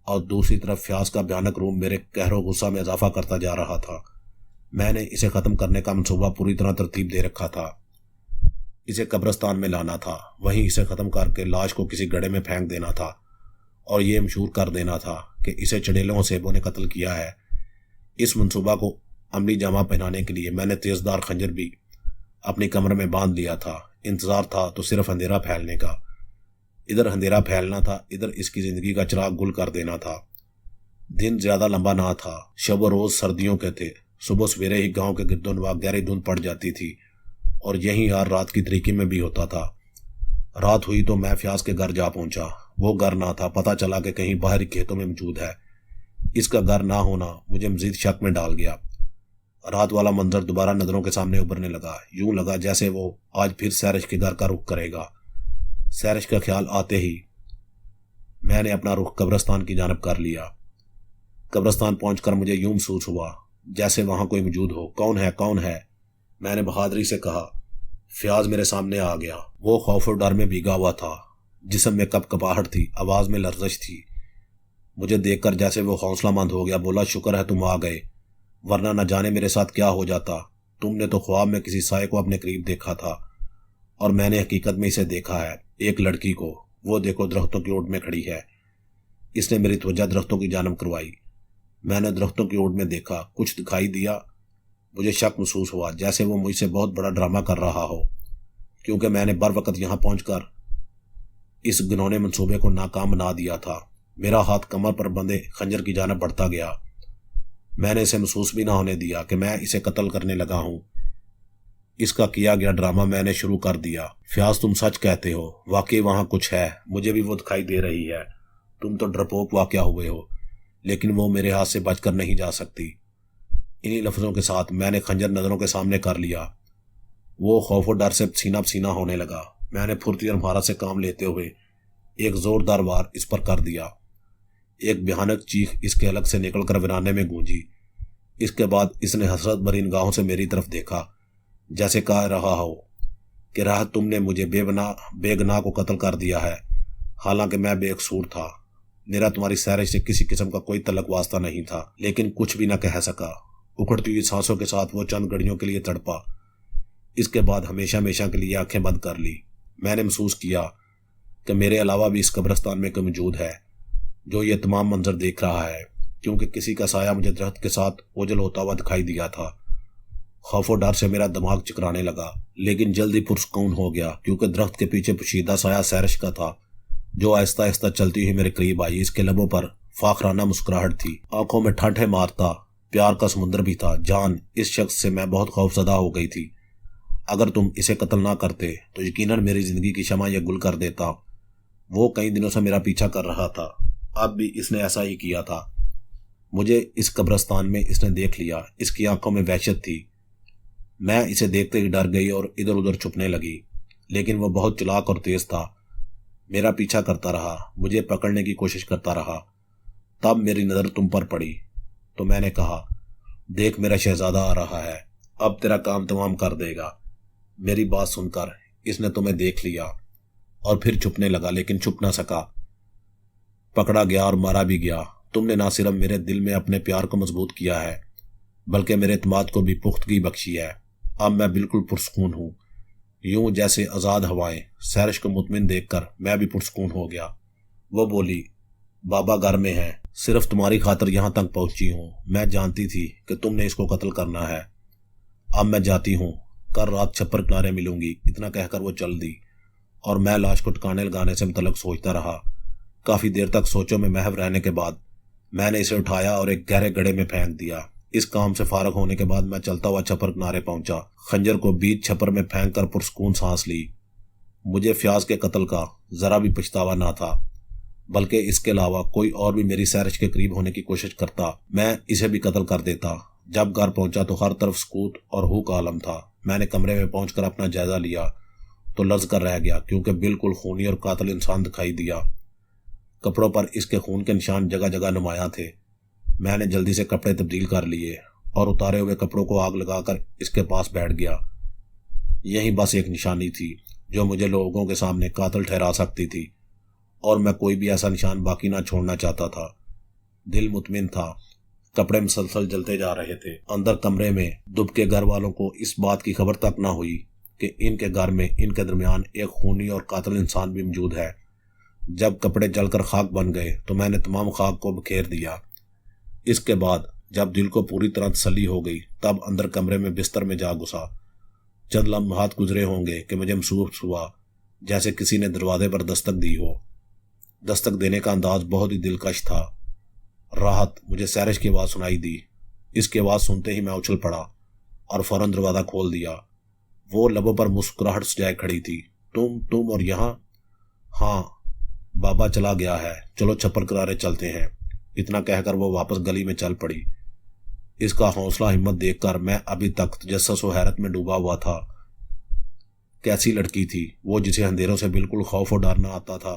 اور دوسری طرف فیاض کا بھیانک روم میرے قہر و غصہ میں اضافہ کرتا جا رہا تھا۔ میں نے اسے ختم کرنے کا منصوبہ پوری طرح ترتیب دے رکھا تھا۔ اسے قبرستان میں لانا تھا، وہیں اسے ختم کر کے لاش کو کسی گڑھے میں پھینک دینا تھا اور یہ مشہور کر دینا تھا کہ اسے چڑیلوں اور سیبوں نے قتل کیا ہے۔ اس منصوبہ کو عملی جامہ پہنانے کے لیے میں نے تیزدار خنجر بھی اپنی کمر میں باندھ لیا تھا۔ انتظار تھا تو صرف اندھیرا پھیلنے کا۔ ادھر اندھیرا پھیلنا تھا، ادھر اس کی زندگی کا چراغ گل کر دینا تھا۔ دن زیادہ لمبا نہ تھا، شب و روز سردیوں کے تھے۔ صبح سویرے ہی گاؤں کے گرد و نواح گہری دھند پڑ جاتی تھی اور یہی حال رات کی تاریکی میں بھی ہوتا تھا۔ رات ہوئی تو میں فیاض کے گھر جا پہنچا۔ وہ گھر نہ تھا، پتہ چلا کہ کہیں باہر کھیتوں میں موجود ہے۔ اس کا گھر نہ ہونا مجھے مزید شک میں ڈال گیا۔ رات والا منظر دوبارہ نظروں کے سامنے ابھرنے لگا۔ یوں لگا جیسے وہ آج پھر سیرش کے گھر کا رخ کرے گا۔ سیرش کا خیال آتے ہی میں نے اپنا رخ قبرستان کی جانب کر لیا۔ قبرستان پہنچ کر مجھے یوں محسوس ہوا جیسے وہاں کوئی موجود ہو۔ کون ہے؟ میں نے بہادری سے کہا۔ فیاض میرے سامنے آ گیا۔ وہ خوف و ڈر میں بھیگا ہوا تھا، جسم میں کپ کپاہٹ تھی، آواز میں لرزش تھی۔ مجھے دیکھ کر جیسے وہ حوصلہ مند ہو گیا، بولا شکر ہے تم آ گئے، ورنہ نہ جانے میرے ساتھ کیا ہو جاتا۔ تم نے تو خواب میں کسی سائے کو اپنے قریب دیکھا تھا اور میں نے حقیقت میں اسے دیکھا ہے، ایک لڑکی کو۔ وہ دیکھو درختوں کی اوٹ میں کھڑی ہے۔ اس نے میری توجہ درختوں کی جانب کروائی۔ میں نے درختوں کی اوٹ میں دیکھا، کچھ دکھائی دیا۔ مجھے شک محسوس ہوا جیسے وہ مجھ سے بہت بڑا ڈرامہ کر رہا ہو، کیونکہ میں نے بر وقت یہاں پہنچ کر اس گنونے منصوبے کو ناکام بنا دیا تھا۔ میرا ہاتھ کمر پر بندھے خنجر کی جانب بڑھتا گیا۔ میں نے اسے محسوس بھی نہ ہونے دیا کہ میں اسے قتل کرنے لگا ہوں۔ اس کا کیا گیا ڈرامہ میں نے شروع کر دیا۔ فیاض تم سچ کہتے ہو، واقعی وہاں کچھ ہے، مجھے بھی وہ دکھائی دے رہی ہے۔ تم تو ڈرپوک واقعہ ہوئے ہو، لیکن وہ میرے ہاتھ سے بچ کر نہیں جا سکتی۔ انہی لفظوں کے ساتھ میں نے خنجر نظروں کے سامنے کر لیا۔ وہ خوف و ڈر سے سینہ پسینہ ہونے لگا۔ میں نے پھرتی اور مہارت سے کام لیتے ہوئے ایک زوردار وار اس پر کر دیا۔ ایک بھیانک چیخ اس کے حلق سے نکل کر ویرانے میں گونجی۔ اس کے بعد اس نے حسرت بھری نگاہوں سے میری طرف دیکھا، جیسے کہہ رہا ہو کہ راحت تم نے مجھے بے گناہ کو قتل کر دیا ہے، حالانکہ میں بے قصور تھا۔ میرا تمہاری سیرش سے کسی قسم کا کوئی تعلق واسطہ نہیں تھا، لیکن کچھ بھی نہ کہہ سکا۔ اکھڑتی ہوئی سانسوں کے ساتھ وہ چند گھڑیوں کے لیے تڑپا۔ اس کے بعد ہمیشہ کے لیے آنکھیں بند کر لی۔ میں نے محسوس کیا کہ میرے علاوہ بھی اس قبرستان میں کوئی موجود ہے جو یہ تمام منظر دیکھ رہا ہے، کیونکہ کسی کا سایہ مجھے درخت کے ساتھ اوجھل ہوتا ہوا دکھائی دیا تھا۔ خوف و ڈر سے میرا دماغ چکرانے لگا، لیکن جلدی پرسکون ہو گیا، کیونکہ درخت کے پیچھے پوشیدہ سایہ سیرش کا تھا، جو آہستہ آہستہ چلتی ہوئی میرے قریب آئی۔ اس کے لبوں پر فاخرانہ مسکراہٹ تھی، آنکھوں میں ٹھنڈے مارتا پیار کا سمندر بھی تھا۔ جان، اس شخص سے میں بہت خوف زدہ ہو گئی تھی۔ اگر تم اسے قتل نہ کرتے تو یقیناً میری زندگی کی شمع یہ گل کر دیتا۔ وہ کئی دنوں سے میرا پیچھا کر رہا تھا، اب بھی اس نے ایسا ہی کیا تھا۔ مجھے اس قبرستان میں اس نے دیکھ لیا۔ اس کی آنکھوں میں وحشت تھی۔ میں اسے دیکھتے ہی ڈر گئی اور ادھر ادھر چھپنے لگی، لیکن وہ بہت چلاک اور تیز تھا۔ میرا پیچھا کرتا رہا، مجھے پکڑنے کی کوشش کرتا رہا۔ تب میری نظر تم پر پڑی تو میں نے کہا، دیکھ میرا شہزادہ آ رہا ہے، اب تیرا کام تمام کر دے گا۔ میری بات سن کر اس نے تمہیں دیکھ لیا اور پھر چھپنے لگا، لیکن چھپ نہ سکا۔ پکڑا گیا اور مارا بھی گیا۔ تم نے نہ صرف میرے دل میں اپنے پیار کو مضبوط کیا ہے، بلکہ میرے اعتماد کو بھی پختگی بخشی ہے۔ اب میں بالکل پرسکون ہوں، یوں جیسے آزاد ہوائیں۔ سیرش کو مطمئن دیکھ کر میں بھی پرسکون ہو گیا۔ وہ بولی، بابا گھر میں ہیں، صرف تمہاری خاطر یہاں تک پہنچی ہوں۔ میں جانتی تھی کہ تم نے اس کو قتل کرنا ہے۔ اب میں جاتی ہوں، کل رات چھپر کنارے ملوں گی۔ اتنا کہہ کر وہ چل دی اور میں لاش کو ٹھکانے لگانے سے متعلق سوچتا رہا۔ کافی دیر تک سوچوں میں محو رہنے کے بعد میں نے اسے اٹھایا اور ایک گہرے گڑھے میں پھینک دیا۔ اس کام سے فارغ ہونے کے بعد میں چلتا ہوا چھپر کنارے پہنچا، خنجر کو بیچ چھپر میں پھینک کر پرسکون سانس لی۔ مجھے فیاض کے قتل کا ذرا بھی پچھتاوا نہ تھا، بلکہ اس کے علاوہ کوئی اور بھی میری سیرش کے قریب ہونے کی کوشش کرتا میں اسے بھی قتل کر دیتا۔ جب گھر پہنچا تو ہر طرف سکوت اور ہو کا عالم تھا۔ میں نے کمرے میں پہنچ کر اپنا جائزہ لیا تو لرز کر رہ گیا، کیونکہ بالکل خونی اور قاتل انسان دکھائی دیا۔ کپڑوں پر اس کے خون کے نشان جگہ جگہ نمایاں تھے۔ میں نے جلدی سے کپڑے تبدیل کر لیے اور اتارے ہوئے کپڑوں کو آگ لگا کر اس کے پاس بیٹھ گیا۔ یہی بس ایک نشانی تھی جو مجھے لوگوں کے سامنے قاتل ٹھہرا سکتی تھی، اور میں کوئی بھی ایسا نشان باقی نہ چھوڑنا چاہتا تھا۔ دل مطمئن تھا۔ کپڑے مسلسل جلتے جا رہے تھے۔ اندر کمرے میں دب کے گھر والوں کو اس بات کی خبر تک نہ ہوئی کہ ان کے گھر میں ان کے درمیان ایک خونی اور قاتل انسان بھی موجود ہے۔ جب کپڑے جل کر خاک بن گئے تو میں نے تمام خاک کو بکھیر دیا۔ اس کے بعد جب دل کو پوری طرح تسلی ہو گئی تب اندر کمرے میں بستر میں جا گھسا۔ چند لمحات گزرے ہوں گے کہ مجھے محسوس ہوا جیسے کسی نے دروازے پر دستک دی ہو۔ دستک دینے کا انداز بہت ہی دلکش تھا۔ راحت، مجھے سیرش کی آواز سنائی دی۔ اس کی آواز سنتے ہی میں اچھل پڑا اور فوراً دروازہ کھول دیا۔ وہ لبوں پر مسکراہٹ سجائے کھڑی تھی۔ تم اور یہاں؟ ہاں، بابا چلا گیا ہے، چلو چھپر کنارے چلتے ہیں۔ اتنا کہہ کر وہ واپس گلی میں چل پڑی۔ اس کا حوصلہ ہمت دیکھ کر میں ابھی تک تجسس و حیرت میں ڈوبا ہوا تھا۔ کیسی لڑکی تھی وہ جسے اندھیروں سے بالکل خوف و ڈر نہ آتا تھا،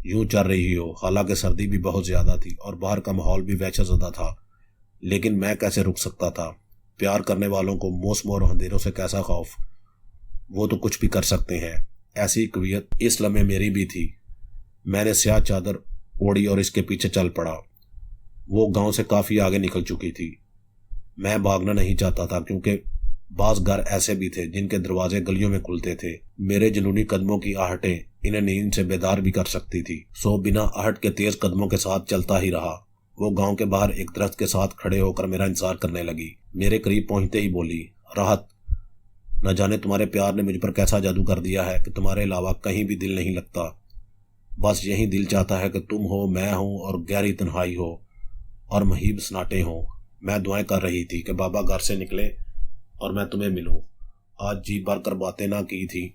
یوں چل رہی ہو، حالانکہ سردی بھی بہت زیادہ تھی اور باہر کا ماحول بھی وحشت زدہ تھا، لیکن میں کیسے رک سکتا تھا؟ پیار کرنے والوں کو موسم اور اندھیروں سے کیسا خوف؟ وہ تو کچھ بھی کر سکتے ہیں۔ ایسی قوت اس لمحے میری بھی تھی۔ میں نے سیاہ چادر اوڑھی اور اس کے پیچھے چل پڑا۔ وہ گاؤں سے کافی آگے نکل چکی تھی۔ میں بھاگنا نہیں چاہتا تھا کیونکہ بعض گھر ایسے بھی تھے جن کے دروازے گلیوں میں کھلتے تھے۔ میرے جنونی قدموں کی آہٹیں انہیں نیند سے بیدار بھی کر سکتی تھی۔ سو بنا آہٹ کے تیز قدموں کے ساتھ چلتا ہی رہا۔ وہ گاؤں کے باہر ایک درخت کے ساتھ کھڑے ہو کر میرا انتظار کرنے لگی۔ میرے قریب پہنچتے ہی بولی، راحت، نہ جانے تمہارے پیار نے مجھ پر کیسا جادو کر دیا ہے کہ تمہارے علاوہ کہیں بھی دل نہیں لگتا۔ بس یہی دل چاہتا ہے کہ تم ہو، میں ہوں اور گہری تنہائی ہو اور مہیب سناٹے ہوں۔ میں دعائیں کر رہی تھی کہ بابا گھر سے نکلے اور میں تمہیں ملوں۔ آج جی بھر کر باتیں نہ کی تھی،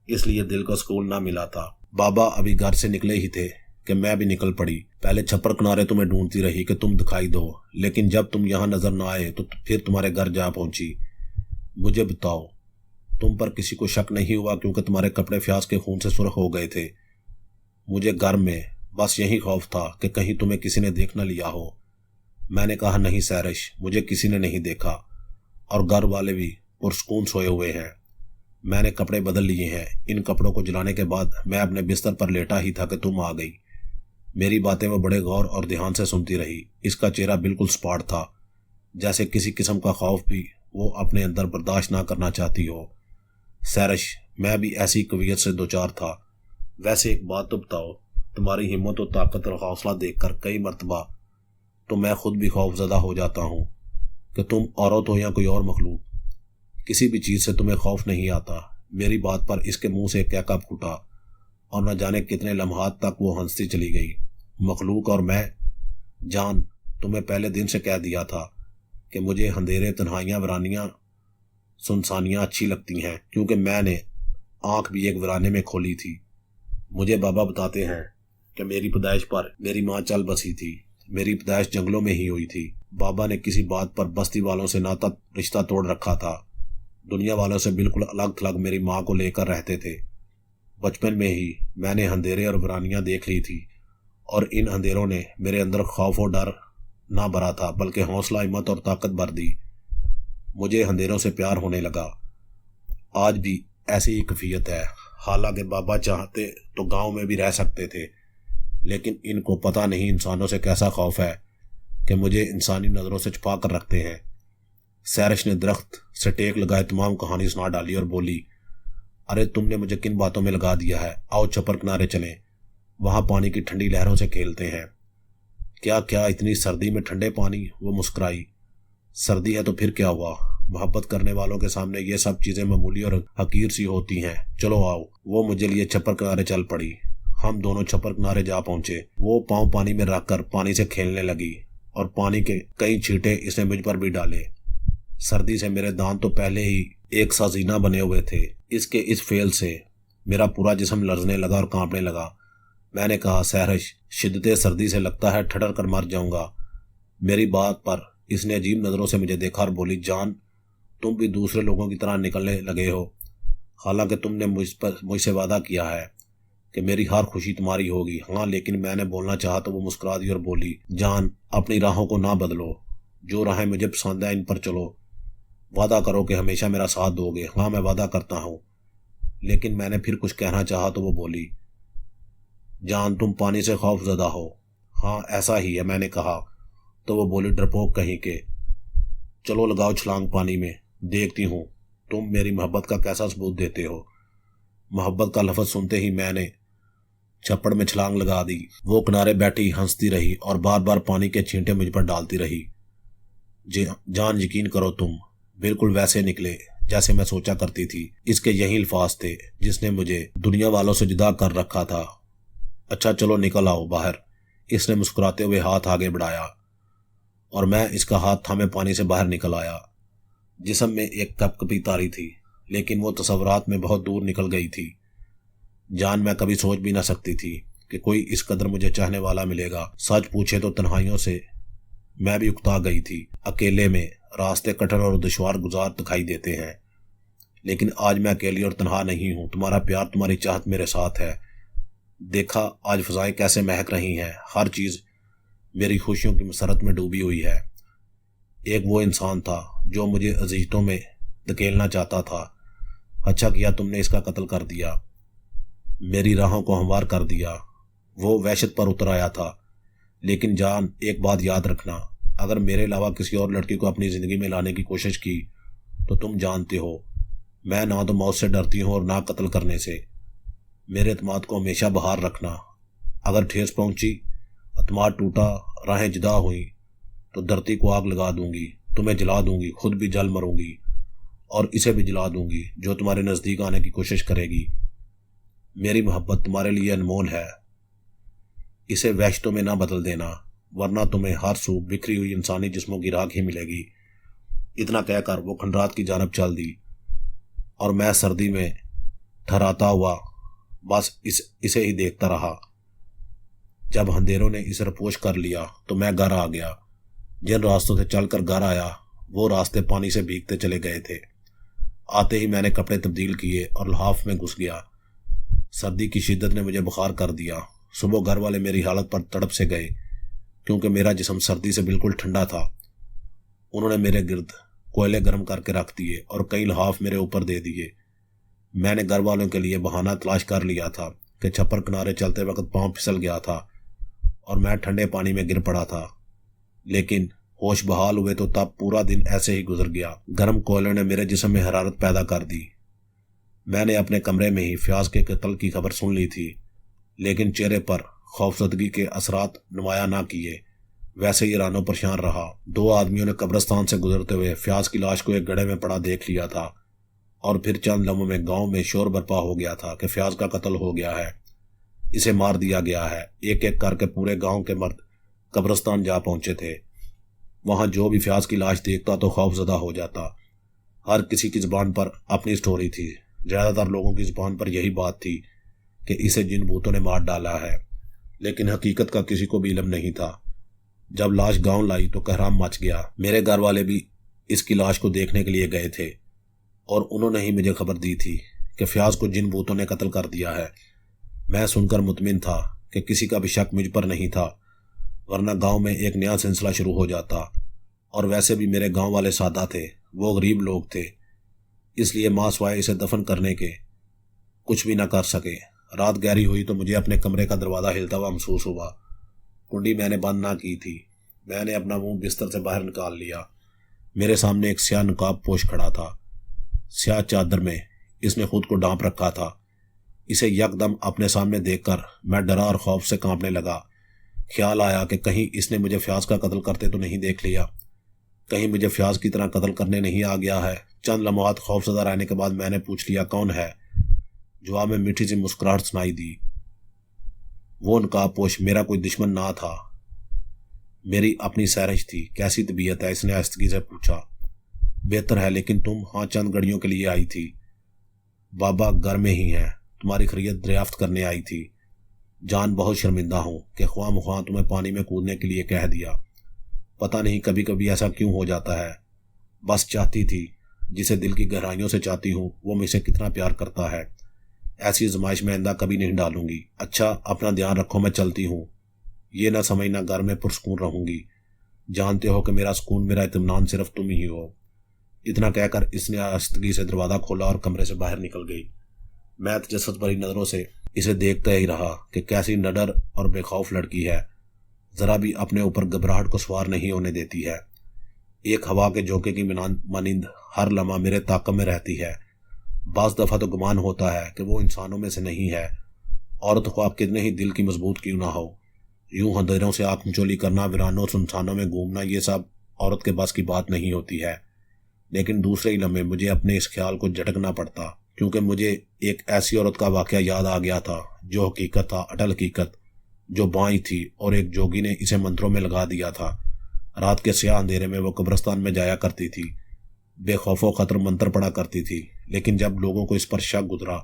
اس لیے دل کو سکون نہ ملا تھا۔ بابا ابھی گھر سے نکلے ہی تھے کہ میں بھی نکل پڑی۔ پہلے چھپر کنارے تمہیں ڈھونڈتی رہی کہ تم دکھائی دو، لیکن جب تم یہاں نظر نہ آئے تو پھر تمہارے گھر جا پہنچی۔ مجھے بتاؤ، تم پر کسی کو شک نہیں ہوا کیونکہ تمہارے کپڑے فیاض کے خون سے سرخ ہو گئے تھے؟ مجھے گھر میں بس یہی خوف تھا کہ کہیں تمہیں کسی نے دیکھ نہ لیا ہو۔ میں نے کہا، نہیں سیرش، مجھے کسی نے نہیں دیکھا اور گھر والے بھی پرسکون سوئے ہوئے ہیں۔ میں نے کپڑے بدل لیے ہیں۔ ان کپڑوں کو جلانے کے بعد میں اپنے بستر پر لیٹا ہی تھا کہ تم آ گئی۔ میری باتیں وہ بڑے غور اور دھیان سے سنتی رہی۔ اس کا چہرہ بالکل سپاٹ تھا، جیسے کسی قسم کا خوف بھی وہ اپنے اندر برداشت نہ کرنا چاہتی ہو۔ سیرش، میں بھی ایسی قویت سے دوچار تھا۔ ویسے ایک بات تو بتاؤ، تمہاری ہمت و طاقت اور حوصلہ دیکھ کر کئی مرتبہ تو میں خود بھی خوف زدہ ہو جاتا ہوں کہ تم عورت ہو یا کوئی اور مخلوق، کسی بھی چیز سے تمہیں خوف نہیں آتا۔ میری بات پر اس کے منہ سے کہکا پھوٹا اور نہ جانے کتنے لمحات تک وہ ہنستی چلی گئی۔ مخلوق اور میں؟ جان، تمہیں پہلے دن سے کہہ دیا تھا کہ مجھے اندھیرے، تنہائیاں، ویرانیاں، سنسانیاں اچھی لگتی ہیں، کیونکہ میں نے آنکھ بھی ایک ویرانے میں کھولی تھی۔ مجھے بابا بتاتے ہیں کہ میری پیدائش پر میری ماں چل بسی تھی۔ میری پیدائش جنگلوں میں ہی ہوئی تھی۔ بابا نے کسی بات پر بستی والوں سے ناتا رشتہ توڑ رکھا تھا۔ دنیا والوں سے بالکل الگ تھلگ میری ماں کو لے کر رہتے تھے۔ بچپن میں ہی میں نے اندھیرے اور ویرانیاں دیکھ لی تھی، اور ان اندھیروں نے میرے اندر خوف و ڈر نہ بھرا تھا بلکہ حوصلہ، ہمت اور طاقت بھر دی۔ مجھے اندھیروں سے پیار ہونے لگا۔ آج بھی ایسی ہی کیفیت ہے۔ حالانکہ بابا چاہتے تو گاؤں میں بھی رہ سکتے تھے، لیکن ان کو پتہ نہیں انسانوں سے کیسا خوف ہے کہ مجھے انسانی نظروں سے چھپا کر رکھتے ہیں۔ سیرش نے درخت سے ٹیک لگائے تمام کہانی سنا ڈالی اور بولی، ارے تم نے مجھے کن باتوں میں لگا دیا ہے، آؤ چھپر کنارے چلیں، وہاں پانی کی ٹھنڈی لہروں سے کھیلتے ہیں۔ کیا کیا اتنی سردی میں ٹھنڈے پانی؟ وہ مسکرائی۔ سردی ہے تو پھر کیا ہوا، محبت کرنے والوں کے سامنے یہ سب چیزیں معمولی اور حقیر سی ہوتی ہیں، چلو آؤ۔ وہ مجھے لیے چھپر کنارے چل پڑی۔ ہم دونوں چھپر کنارے جا پہنچے۔ وہ پاؤں پانی میں رکھ کر پانی سے کھیلنے لگی اور پانی کے کئی چھینٹے اس نے مجھ پر بھی ڈالے۔ سردی سے میرے دانت تو پہلے ہی ایک سا زینہ بنے ہوئے تھے، اس کے اس فعل سے میرا پورا جسم لرزنے لگا اور کانپنے لگا۔ میں نے کہا، سہرش، شدت سردی سے لگتا ہے ٹھٹر کر مر جاؤں گا۔ میری بات پر اس نے عجیب نظروں سے مجھے دیکھا اور بولی، جان، تم بھی دوسرے لوگوں کی طرح نکلنے لگے ہو، حالانکہ تم نے مجھ سے وعدہ کیا ہے کہ میری ہر خوشی تمہاری ہوگی۔ ہاں، لیکن میں نے بولنا چاہا تو وہ مسکرا دی اور بولی، جان، اپنی راہوں کو نہ بدلو، جو راہیں مجھے پسند ہیں ان پر چلو، وعدہ کرو کہ ہمیشہ میرا ساتھ دو گے۔ ہاں، میں وعدہ کرتا ہوں۔ لیکن میں نے پھر کچھ کہنا چاہا تو وہ بولی، جان، تم پانی سے خوف زدہ ہو۔ ہاں، ایسا ہی ہے، میں نے کہا تو وہ بولی، ڈرپوک کہیں کے، چلو لگاؤ چھلانگ پانی میں، دیکھتی ہوں تم میری محبت کا کیسا ثبوت دیتے ہو۔ محبت کا لفظ سنتے ہی میں نے چھپڑ میں چھلانگ لگا دی۔ وہ کنارے بیٹھی ہنستی رہی اور بار بار پانی کے چھینٹے مجھ پر ڈالتی رہی۔ جان، یقین کرو تم بالکل ویسے نکلے جیسے میں سوچا کرتی تھی۔ اس کے یہی الفاظ تھے جس نے مجھے دنیا والوں سے جدا کر رکھا تھا۔ اچھا چلو نکل آؤ باہر، اس نے مسکراتے ہوئے ہاتھ آگے بڑھایا اور میں اس کا ہاتھ تھامے پانی سے باہر نکل آیا۔ جسم میں ایک کپ کپی تاری تھی، لیکن وہ تصورات میں بہت دور نکل گئی تھی۔ جان، میں کبھی سوچ بھی نہ سکتی تھی کہ کوئی اس قدر مجھے چاہنے والا ملے گا۔ سچ پوچھے تو تنہائیوں سے میں بھی اکتا گئی تھی۔ اکیلے میں راستے کٹر اور دشوار گزار دکھائی دیتے ہیں، لیکن آج میں اکیلی اور تنہا نہیں ہوں۔ تمہارا پیار، تمہاری چاہت میرے ساتھ ہے۔ دیکھا آج فضائیں کیسے مہک رہی ہیں، ہر چیز میری خوشیوں کی مسرت میں ڈوبی ہوئی ہے۔ ایک وہ انسان تھا جو مجھے اذیتوں میں دھکیلنا چاہتا تھا، اچھا کیا تم نے اس کا قتل کر دیا، میری راہوں کو ہموار کر دیا۔ وہ وحشت پر اتر آیا تھا، لیکن جان، ایک بات یاد رکھنا، اگر میرے علاوہ کسی اور لڑکی کو اپنی زندگی میں لانے کی کوشش کی تو تم جانتے ہو میں نہ تو موت سے ڈرتی ہوں اور نہ قتل کرنے سے۔ میرے اعتماد کو ہمیشہ بحال رکھنا، اگر ٹھیس پہنچی، اعتماد ٹوٹا، راہیں جدا ہوئیں تو دھرتی کو آگ لگا دوں گی، تمہیں جلا دوں گی، خود بھی جل مروں گی اور اسے بھی جلا دوں گی جو تمہارے نزدیک آنے کی کوشش کرے گی۔ میری محبت تمہارے لیے انمول ہے، اسے وحشتوں میں نہ بدل دینا، ورنہ تمہیں ہر سو بکھری ہوئی انسانی جسموں کی راکھ ہی ملے گی۔ اتنا کہہ کر وہ کھنڈرات کی جانب چل دی اور میں سردی میں ٹھہراتا ہوا بس اسے ہی دیکھتا رہا۔ جب اندھیروں نے اسے رپوش کر لیا تو میں گھر آ گیا۔ جن راستوں سے چل کر گھر آیا وہ راستے پانی سے بھیگتے چلے گئے تھے۔ آتے ہی میں نے کپڑے تبدیل کیے اور لحاف میں گھس گیا۔ سردی کی شدت نے مجھے بخار کر دیا۔ صبح گھر والے میری حالت پر تڑپ سے گئے کیونکہ میرا جسم سردی سے بالکل ٹھنڈا تھا۔ انہوں نے میرے گرد کوئلے گرم کر کے رکھ دیے اور کئی لحاف میرے اوپر دے دیے۔ میں نے گھر والوں کے لیے بہانہ تلاش کر لیا تھا کہ چھپر کنارے چلتے وقت پاؤں پھسل گیا تھا اور میں ٹھنڈے پانی میں گر پڑا تھا، لیکن ہوش بحال ہوئے تو تب پورا دن ایسے ہی گزر گیا۔ گرم کوئلوں نے میرے جسم میں حرارت پیدا کر دی۔ میں نے اپنے کمرے میں ہی فیاض کے قتل کی خبر سن لی تھی، لیکن چہرے پر خوفزدگی کے اثرات نمایاں نہ کیے، ویسے ہی رانو پریشان رہا۔ 2 آدمیوں نے قبرستان سے گزرتے ہوئے فیاض کی لاش کو ایک گڑھے میں پڑا دیکھ لیا تھا اور پھر چند لمحوں میں گاؤں میں شور برپا ہو گیا تھا کہ فیاض کا قتل ہو گیا ہے، اسے مار دیا گیا ہے۔ ایک ایک کر کے پورے گاؤں کے مرد قبرستان جا پہنچے تھے۔ وہاں جو بھی فیاض کی لاش دیکھتا تو خوف زدہ ہو جاتا۔ ہر کسی کی زبان پر اپنی سٹوری تھی۔ زیادہ تر لوگوں کی زبان پر یہی بات تھی کہ اسے جن بھوتوں نے مار ڈالا ہے، لیکن حقیقت کا کسی کو بھی علم نہیں تھا۔ جب لاش گاؤں لائی تو کہرام مچ گیا۔ میرے گھر والے بھی اس کی لاش کو دیکھنے کے لیے گئے تھے اور انہوں نے ہی مجھے خبر دی تھی کہ فیاض کو جن بھوتوں نے قتل کر دیا ہے۔ میں سن کر مطمئن تھا کہ کسی کا بھی شک مجھ پر نہیں تھا، ورنہ گاؤں میں ایک نیا سلسلہ شروع ہو جاتا۔ اور ویسے بھی میرے گاؤں والے سادہ تھے، وہ غریب لوگ تھے، اس لیے ماں سوائے اسے دفن کرنے کے کچھ بھی نہ کر سکے۔ رات گہری ہوئی تو مجھے اپنے کمرے کا دروازہ ہلتا ہوا محسوس ہوا۔ کنڈی میں نے بند نہ کی تھی۔ میں نے اپنا منہ بستر سے باہر نکال لیا۔ میرے سامنے ایک سیاہ نقاب پوش کھڑا تھا، سیاہ چادر میں اس نے خود کو ڈھانپ رکھا تھا۔ اسے یکدم اپنے سامنے دیکھ کر میں ڈرا اور خوف سے کانپنے لگا۔ خیال آیا کہ کہیں اس نے مجھے فیاض کا قتل کرتے تو نہیں دیکھ لیا، کہیں مجھے فیاض کی طرح قتل کرنے نہیں آ گیا ہے۔ چند لمحات خوف زدہ رہنے کے بعد میں نے پوچھ لیا، کون ہے؟ جواب میں میٹھی سی مسکراہٹ سنائی دی۔ وہ نقاب پوش میرا کوئی دشمن نہ تھا، میری اپنی سیرش تھی۔ کیسی طبیعت ہے؟ اس نے آہستگی سے پوچھا۔ بہتر ہے، لیکن تم ہاں چند گھڑیوں کے لیے آئی تھی؟ بابا گھر میں ہی ہیں، تمہاری خیریت دریافت کرنے آئی تھی۔ جان بہت شرمندہ ہوں کہ خواہ مخواہ تمہیں پانی میں کودنے کے لیے کہہ دیا۔ پتہ نہیں کبھی کبھی ایسا کیوں ہو جاتا ہے۔ بس چاہتی تھی، جسے دل کی گہرائیوں سے چاہتی ہوں وہ مجھ سے کتنا پیار کرتا ہے۔ ایسی آزمائش میں آئندہ کبھی نہیں ڈالوں گی۔ اچھا اپنا دھیان رکھو، میں چلتی ہوں۔ یہ نہ سمجھنا گھر میں پرسکون رہوں گی، جانتے ہو کہ میرا سکون، میرا اطمینان صرف تم ہی ہو۔ اتنا کہہ کر اس نے آہستگی سے دروازہ کھولا اور کمرے سے باہر نکل گئی۔ میں تجسس بھری نظروں سے اسے دیکھتا ہی رہا کہ کیسی نڈر اور بے خوف لڑکی ہے، ذرا بھی اپنے اوپر گھبراہٹ کو سوار نہیں ہونے دیتی ہے۔ ایک ہوا کے جھونکے کی مانند ہر لمحہ میرے تعاقب میں رہتی ہے۔ بعض دفعہ تو گمان ہوتا ہے کہ وہ انسانوں میں سے نہیں ہے۔ عورت خواہ کتنے ہی دل کی مضبوط کیوں نہ ہو، یوں اندھیروں سے آنکھ مچولی کرنا، ویرانوں سنسانوں میں گھومنا، یہ سب عورت کے بس کی بات نہیں ہوتی ہے۔ لیکن دوسرے ہی لمحے مجھے اپنے اس خیال کو جھٹکنا پڑتا، کیونکہ مجھے ایک ایسی عورت کا واقعہ یاد آ گیا تھا جو حقیقت تھا، اٹل حقیقت، جو بائیں تھی اور ایک جوگی نے اسے منتروں میں لگا دیا تھا۔ رات کے سیاہ اندھیرے میں وہ قبرستان میں جایا کرتی تھی، بے خوف و خطر منتر پڑا کرتی تھی، لیکن جب لوگوں کو اس پر شک گزرا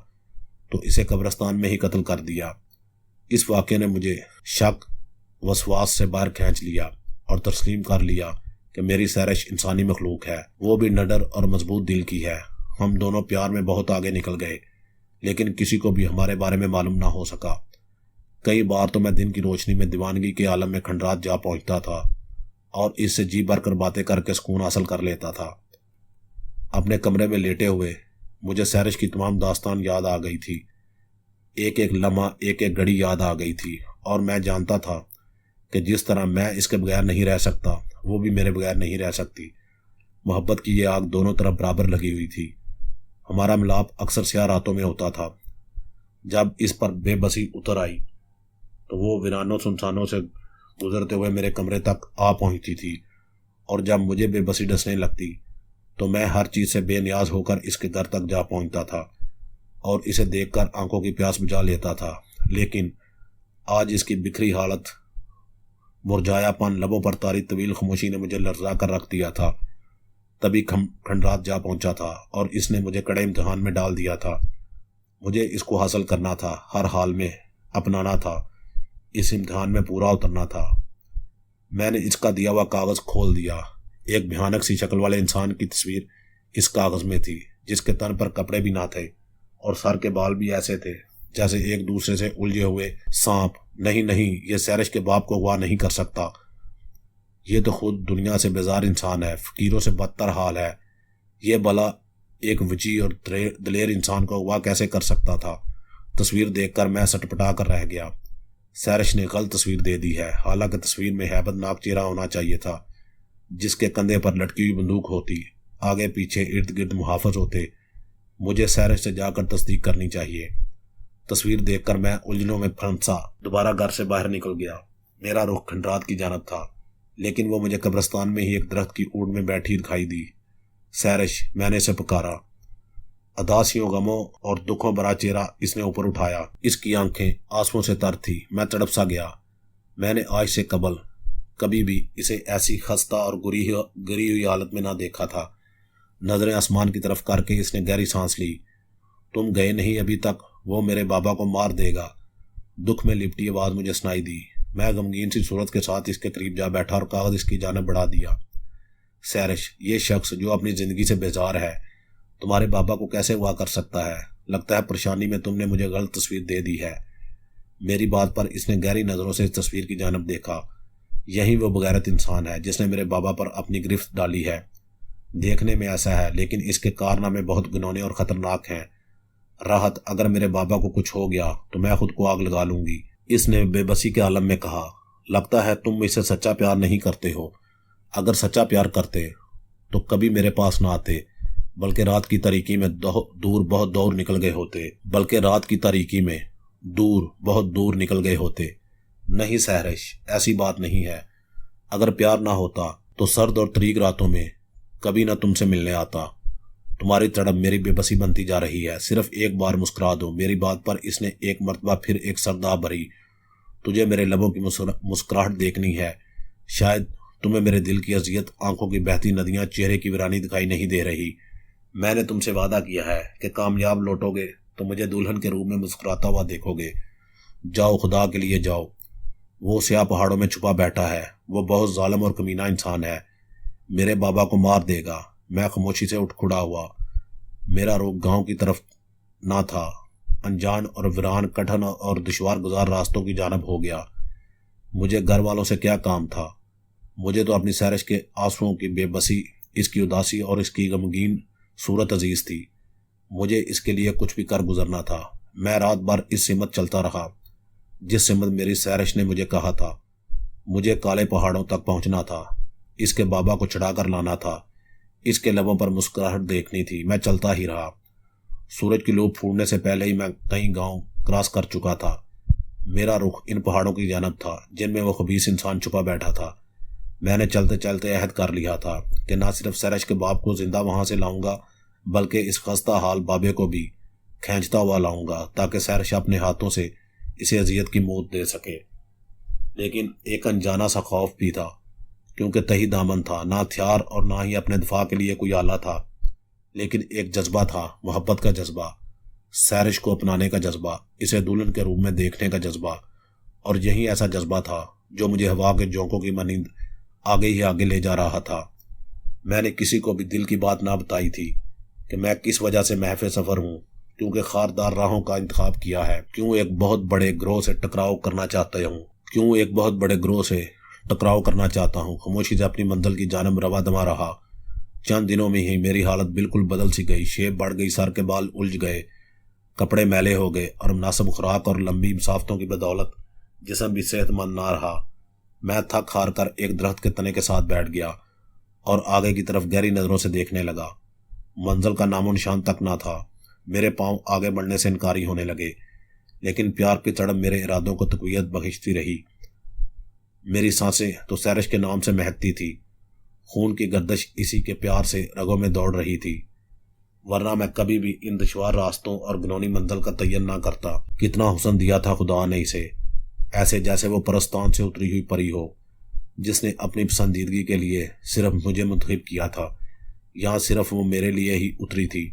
تو اسے قبرستان میں ہی قتل کر دیا۔ اس واقعے نے مجھے شک وسواس سے باہر کھینچ لیا اور تسلیم کر لیا کہ میری سیرش انسانی مخلوق ہے، وہ بھی نڈر اور مضبوط دل کی ہے۔ ہم دونوں پیار میں بہت آگے نکل گئے، لیکن کسی کو بھی ہمارے بارے میں معلوم نہ ہو سکا۔ کئی بار تو میں دن کی روشنی میں دیوانگی کے عالم میں کھنڈرات جا پہنچتا تھا اور اس سے جی بھر کر باتیں کر کے سکون حاصل کر لیتا تھا۔ اپنے کمرے میں لیٹے ہوئے مجھے سیرش کی تمام داستان یاد آ گئی تھی، ایک ایک لمحہ، ایک ایک گھڑی یاد آ گئی تھی، اور میں جانتا تھا کہ جس طرح میں اس کے بغیر نہیں رہ سکتا وہ بھی میرے بغیر نہیں رہ سکتی۔ محبت کی یہ آگ دونوں طرف برابر لگی ہوئی تھی۔ ہمارا ملاپ اکثر سیاہ راتوں میں ہوتا تھا۔ جب اس پر بے بسی اتر آئی تو وہ ویرانوں سنسانوں سے گزرتے ہوئے میرے کمرے تک آ پہنچتی تھی، اور جب مجھے بے بسی ڈسنے لگتی تو میں ہر چیز سے بے نیاز ہو کر اس کے گھر تک جا پہنچتا تھا اور اسے دیکھ کر آنکھوں کی پیاس بجھا لیتا تھا۔ لیکن آج اس کی بکھری حالت، مرجھایا پن، لبوں پر طاری طویل خاموشی نے مجھے لرزا کر رکھ دیا تھا۔ تبھی کھنڈرات جا پہنچا تھا اور اس نے مجھے کڑے امتحان میں ڈال دیا تھا۔ مجھے اس کو حاصل کرنا تھا، ہر حال میں اپنانا تھا، اس امتحان میں پورا اترنا تھا۔ میں نے اس کا دیا ہوا کاغذ کھول دیا۔ ایک بھیانک سی شکل والے انسان کی تصویر اس کاغذ میں تھی، جس کے تن پر کپڑے بھی نہ تھے اور سر کے بال بھی ایسے تھے جیسے ایک دوسرے سے الجھے ہوئے سانپ۔ نہیں، یہ سیرش کے باپ کو اغوا نہیں کر سکتا۔ یہ تو خود دنیا سے بیزار انسان ہے، فقیروں سے بدتر حال ہے۔ یہ بلا ایک وجیح اور دلیر انسان کو اغوا کیسے کر سکتا تھا؟ تصویر دیکھ کر میں سٹپٹا کر رہ گیا۔ سیرش نے غلط تصویر دے دی ہے، حالانکہ تصویر میں ہیبت ناک چہرہ ہونا چاہیے تھا، جس کے کندھے پر لٹکی ہوئی بندوق ہوتی، آگے پیچھے ارد گرد محافظ ہوتے۔ مجھے سیرش سے جا کر تصدیق کرنی چاہیے۔ تصویر دیکھ کر میں الجھنوں میں پھنسا، دوبارہ گھر سے باہر نکل گیا۔ میرا رخ کھنڈرات کی جانب تھا، لیکن وہ مجھے قبرستان میں ہی ایک درخت کی اوڑ میں بیٹھی دکھائی دی۔ سیرش، میں نے اسے پکارا۔ اداسیوں، غموں اور دکھوں بھرا چہرہ اس نے اوپر اٹھایا، اس کی آنکھیں آنسوؤں سے تر تھی۔ میں تڑپ سا گیا۔ میں نے آج سے قبل کبھی بھی اسے ایسی خستہ اور گری ہوئی حالت میں نہ دیکھا تھا۔ نظریں آسمان کی طرف کر کے اس نے گہری سانس لی۔ تم گئے نہیں ابھی تک، وہ میرے بابا کو مار دے گا، دکھ میں لپٹی آواز مجھے سنائی دی۔ میں غمگین سی صورت کے ساتھ اس کے قریب جا بیٹھا اور کاغذ اس کی جانب بڑھا دیا۔ سیرش، یہ شخص جو اپنی زندگی سے بیزار ہے تمہارے بابا کو کیسے اغوا کر سکتا ہے؟ لگتا ہے پریشانی میں تم نے مجھے غلط تصویر دے دی ہے۔ میری بات پر اس نے گہری نظروں سے اس تصویر کی جانب دیکھا۔ یہی وہ بغیرت انسان ہے جس نے میرے بابا پر اپنی گرفت ڈالی ہے۔ دیکھنے میں ایسا ہے، لیکن اس کے کارنامے بہت گنونے اور خطرناک ہیں۔ راحت، اگر میرے بابا کو کچھ ہو گیا تو میں خود کو آگ لگا لوں گی، اس نے بے بسی کے عالم میں کہا۔ لگتا ہے تم مجھ سے سچا پیار نہیں کرتے ہو۔ اگر سچا پیار کرتے تو کبھی میرے پاس نہ آتے، بلکہ رات کی تاریکی میں بہت دور نکل گئے ہوتے۔ نہیں سحرش، ایسی بات نہیں ہے۔ اگر پیار نہ ہوتا تو سرد اور تریگ راتوں میں کبھی نہ تم سے ملنے آتا۔ تمہاری تڑپ میری بے بسی بنتی جا رہی ہے، صرف ایک بار مسکرا دو۔ میری بات پر اس نے ایک مرتبہ پھر ایک سرداب بھری۔ تجھے میرے لبوں کی مسکراہٹ دیکھنی ہے، شاید تمہیں میرے دل کی اذیت، آنکھوں کی بہتی ندیاں، چہرے کی ویرانی دکھائی نہیں دے رہی۔ میں نے تم سے وعدہ کیا ہے کہ کامیاب لوٹو گے تو مجھے دلہن کے روپ میں مسکراتا ہوا دیکھو گے۔ جاؤ، خدا کے لیے جاؤ۔ وہ سیاہ پہاڑوں میں چھپا بیٹھا ہے، وہ بہت ظالم اور کمینہ انسان ہے، میرے بابا کو مار دے گا۔ میں خاموشی سے اٹھ کھڑا ہوا۔ میرا رخ گاؤں کی طرف نہ تھا، انجان اور ویران، کٹھن اور دشوار گزار راستوں کی جانب ہو گیا۔ مجھے گھر والوں سے کیا کام تھا؟ مجھے تو اپنی سحرش کے آنسوؤں کی بے بسی، اس کی اداسی اور اس کی غمگین صورت عزیز تھی۔ مجھے اس کے لیے کچھ بھی کر گزرنا تھا۔ میں رات بھر اس سمت چلتا رہا جس سمت میری سحرش نے مجھے کہا تھا۔ مجھے کالے پہاڑوں تک پہنچنا تھا، اس کے بابا کو چھڑا کر لانا تھا، اس کے لبوں پر مسکراہٹ دیکھنی تھی۔ میں چلتا ہی رہا۔ سورج کی لوپ پھوٹنے سے پہلے ہی میں کئی گاؤں کراس کر چکا تھا۔ میرا رخ ان پہاڑوں کی جانب تھا جن میں وہ خبیث انسان چھپا بیٹھا تھا۔ میں نے چلتے چلتے عہد کر لیا تھا کہ نہ صرف سحرش کے باپ کو زندہ وہاں سے لاؤں گا، بلکہ اس خستہ حال بابے کو بھی کھینچتا ہوا لاؤں گا، تاکہ سحرش اپنے ہاتھوں سے اسے اذیت کی موت دے سکے۔ لیکن ایک انجانا سا خوف بھی تھا، کیونکہ تہی دامن تھا، نہ ہتھیار اور نہ ہی اپنے دفاع کے لیے کوئی آلہ تھا۔ لیکن ایک جذبہ تھا، محبت کا جذبہ، سحرش کو اپنانے کا جذبہ، اسے دلہن کے روپ میں دیکھنے کا جذبہ۔ اور یہی ایسا جذبہ تھا جو مجھے ہوا کے جھونکوں کی مانند آگے ہی آگے لے جا رہا تھا۔ میں نے کسی کو بھی دل کی بات نہ بتائی تھی کہ میں کس وجہ سے محو سفر ہوں، کیونکہ خاردار راہوں کا انتخاب کیا ہے، کیوں ایک بہت بڑے گروہ سے ٹکراؤ کرنا چاہتا ہوں۔ خاموشی سے اپنی منزل کی جانب رواں دواں رہا۔ چند دنوں میں ہی میری حالت بالکل بدل سی گئی۔ شیب بڑھ گئی، سر کے بال الجھ گئے، کپڑے میلے ہو گئے، اور مناسب خوراک اور لمبی مسافتوں کی بدولت جسم بھی صحت مند نہ رہا۔ میں تھک ہار کر ایک درخت کے تنے کے ساتھ بیٹھ گیا اور آگے کی طرف گہری نظروں سے دیکھنے لگا۔ منزل کا نام و نشان تک نہ تھا۔ میرے پاؤں آگے بڑھنے سے انکاری ہونے لگے، لیکن پیار کی تڑپ میرے ارادوں کو تقویت بخشتی رہی۔ میری سانسیں تو سحرش کے نام سے مہکتی تھی، خون کی گردش اسی کے پیار سے رگوں میں دوڑ رہی تھی، ورنہ میں کبھی بھی ان دشوار راستوں اور گنونی منزل کا تعین نہ کرتا۔ کتنا حسن دیا تھا خدا نے اسے، ایسے جیسے وہ پرستان سے اتری ہوئی پری ہو، جس نے اپنی پسندیدگی کے لیے صرف مجھے منتخب کیا تھا، یہاں صرف وہ میرے لیے ہی اتری تھی۔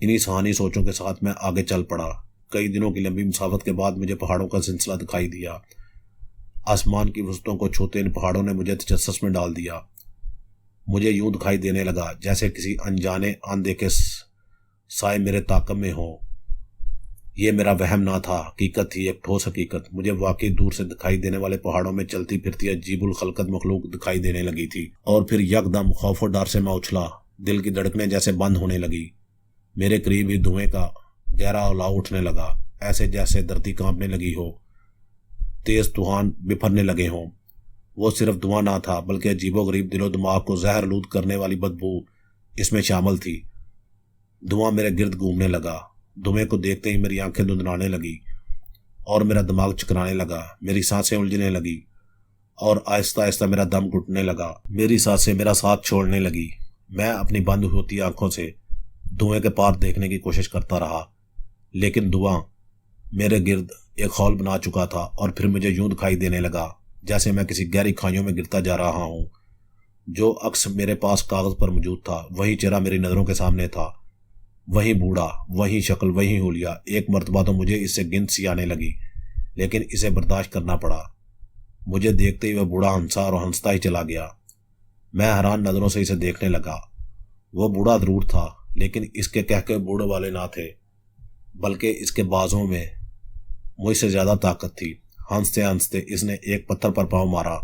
انہی سہانی سوچوں کے ساتھ میں آگے چل پڑا۔ کئی دنوں کی لمبی مسافت کے بعد مجھے پہاڑوں کا سلسلہ دکھائی دیا۔ آسمان کی وسعتوں کو چھوتے ان پہاڑوں نے مجھے تجسس میں ڈال دیا۔ مجھے یوں دکھائی دینے لگا جیسے کسی انجانے اندیکھے سائے میرے تعاقب میں ہوں۔ یہ میرا وہم نہ تھا، حقیقت تھی، ایک ٹھوس حقیقت۔ مجھے واقعی دور سے دکھائی دینے والے پہاڑوں میں چلتی پھرتی عجیب الخلقت مخلوق دکھائی دینے لگی تھی، اور پھر یکدم خوف و ڈر سے میں اچھلا، دل کی دھڑکنیں جیسے بند ہونے لگی۔ میرے قریب ہی دھوئیں کا گہرا الاؤ اٹھنے لگا، ایسے جیسے دھرتی کانپنے لگی ہو، تیز طوفان بپھرنے لگے ہوں۔ وہ صرف دھواں نہ تھا، بلکہ عجیب و غریب دل و دماغ کو زہر لود کرنے والی بدبو اس میں شامل تھی۔ دھواں میرے گرد گھومنے لگا، دھوئیں کو دیکھتے ہی میری آنکھیں دھندلانے لگی اور میرا دماغ چکرانے لگا، میری سانسیں الجھنے لگی اور آہستہ آہستہ میرا دم گھٹنے لگا، میری سانسیں میرا ساتھ چھوڑنے لگی۔ میں اپنی بند ہوتی آنکھوں سے دھوئیں کے پار دیکھنے کی کوشش کرتا رہا، لیکن دھواں میرے گرد ایک خول بنا چکا تھا، اور پھر مجھے یوں دکھائی دینے لگا جیسے میں کسی گہری کھائیوں میں گرتا جا رہا ہوں۔ جو عکس میرے پاس کاغذ پر موجود تھا، وہی چہرہ میری نظروں کے سامنے تھا، وہی بوڑھا، وہی شکل، وہی حلیہ۔ ایک مرتبہ تو مجھے اس سے گند سی آنے لگی، لیکن اسے برداشت کرنا پڑا۔ مجھے دیکھتے ہی وہ بوڑھا ہنسا اور ہنستا ہی چلا گیا۔ میں حیران نظروں سے اسے دیکھنے لگا۔ وہ بوڑھا ضرور تھا، لیکن اس کے کہکے بوڑھے والے نہ تھے، بلکہ اس کے بازوں میں مجھ سے زیادہ طاقت تھی۔ ہنستے ہنستے اس نے ایک پتھر پر پاؤں مارا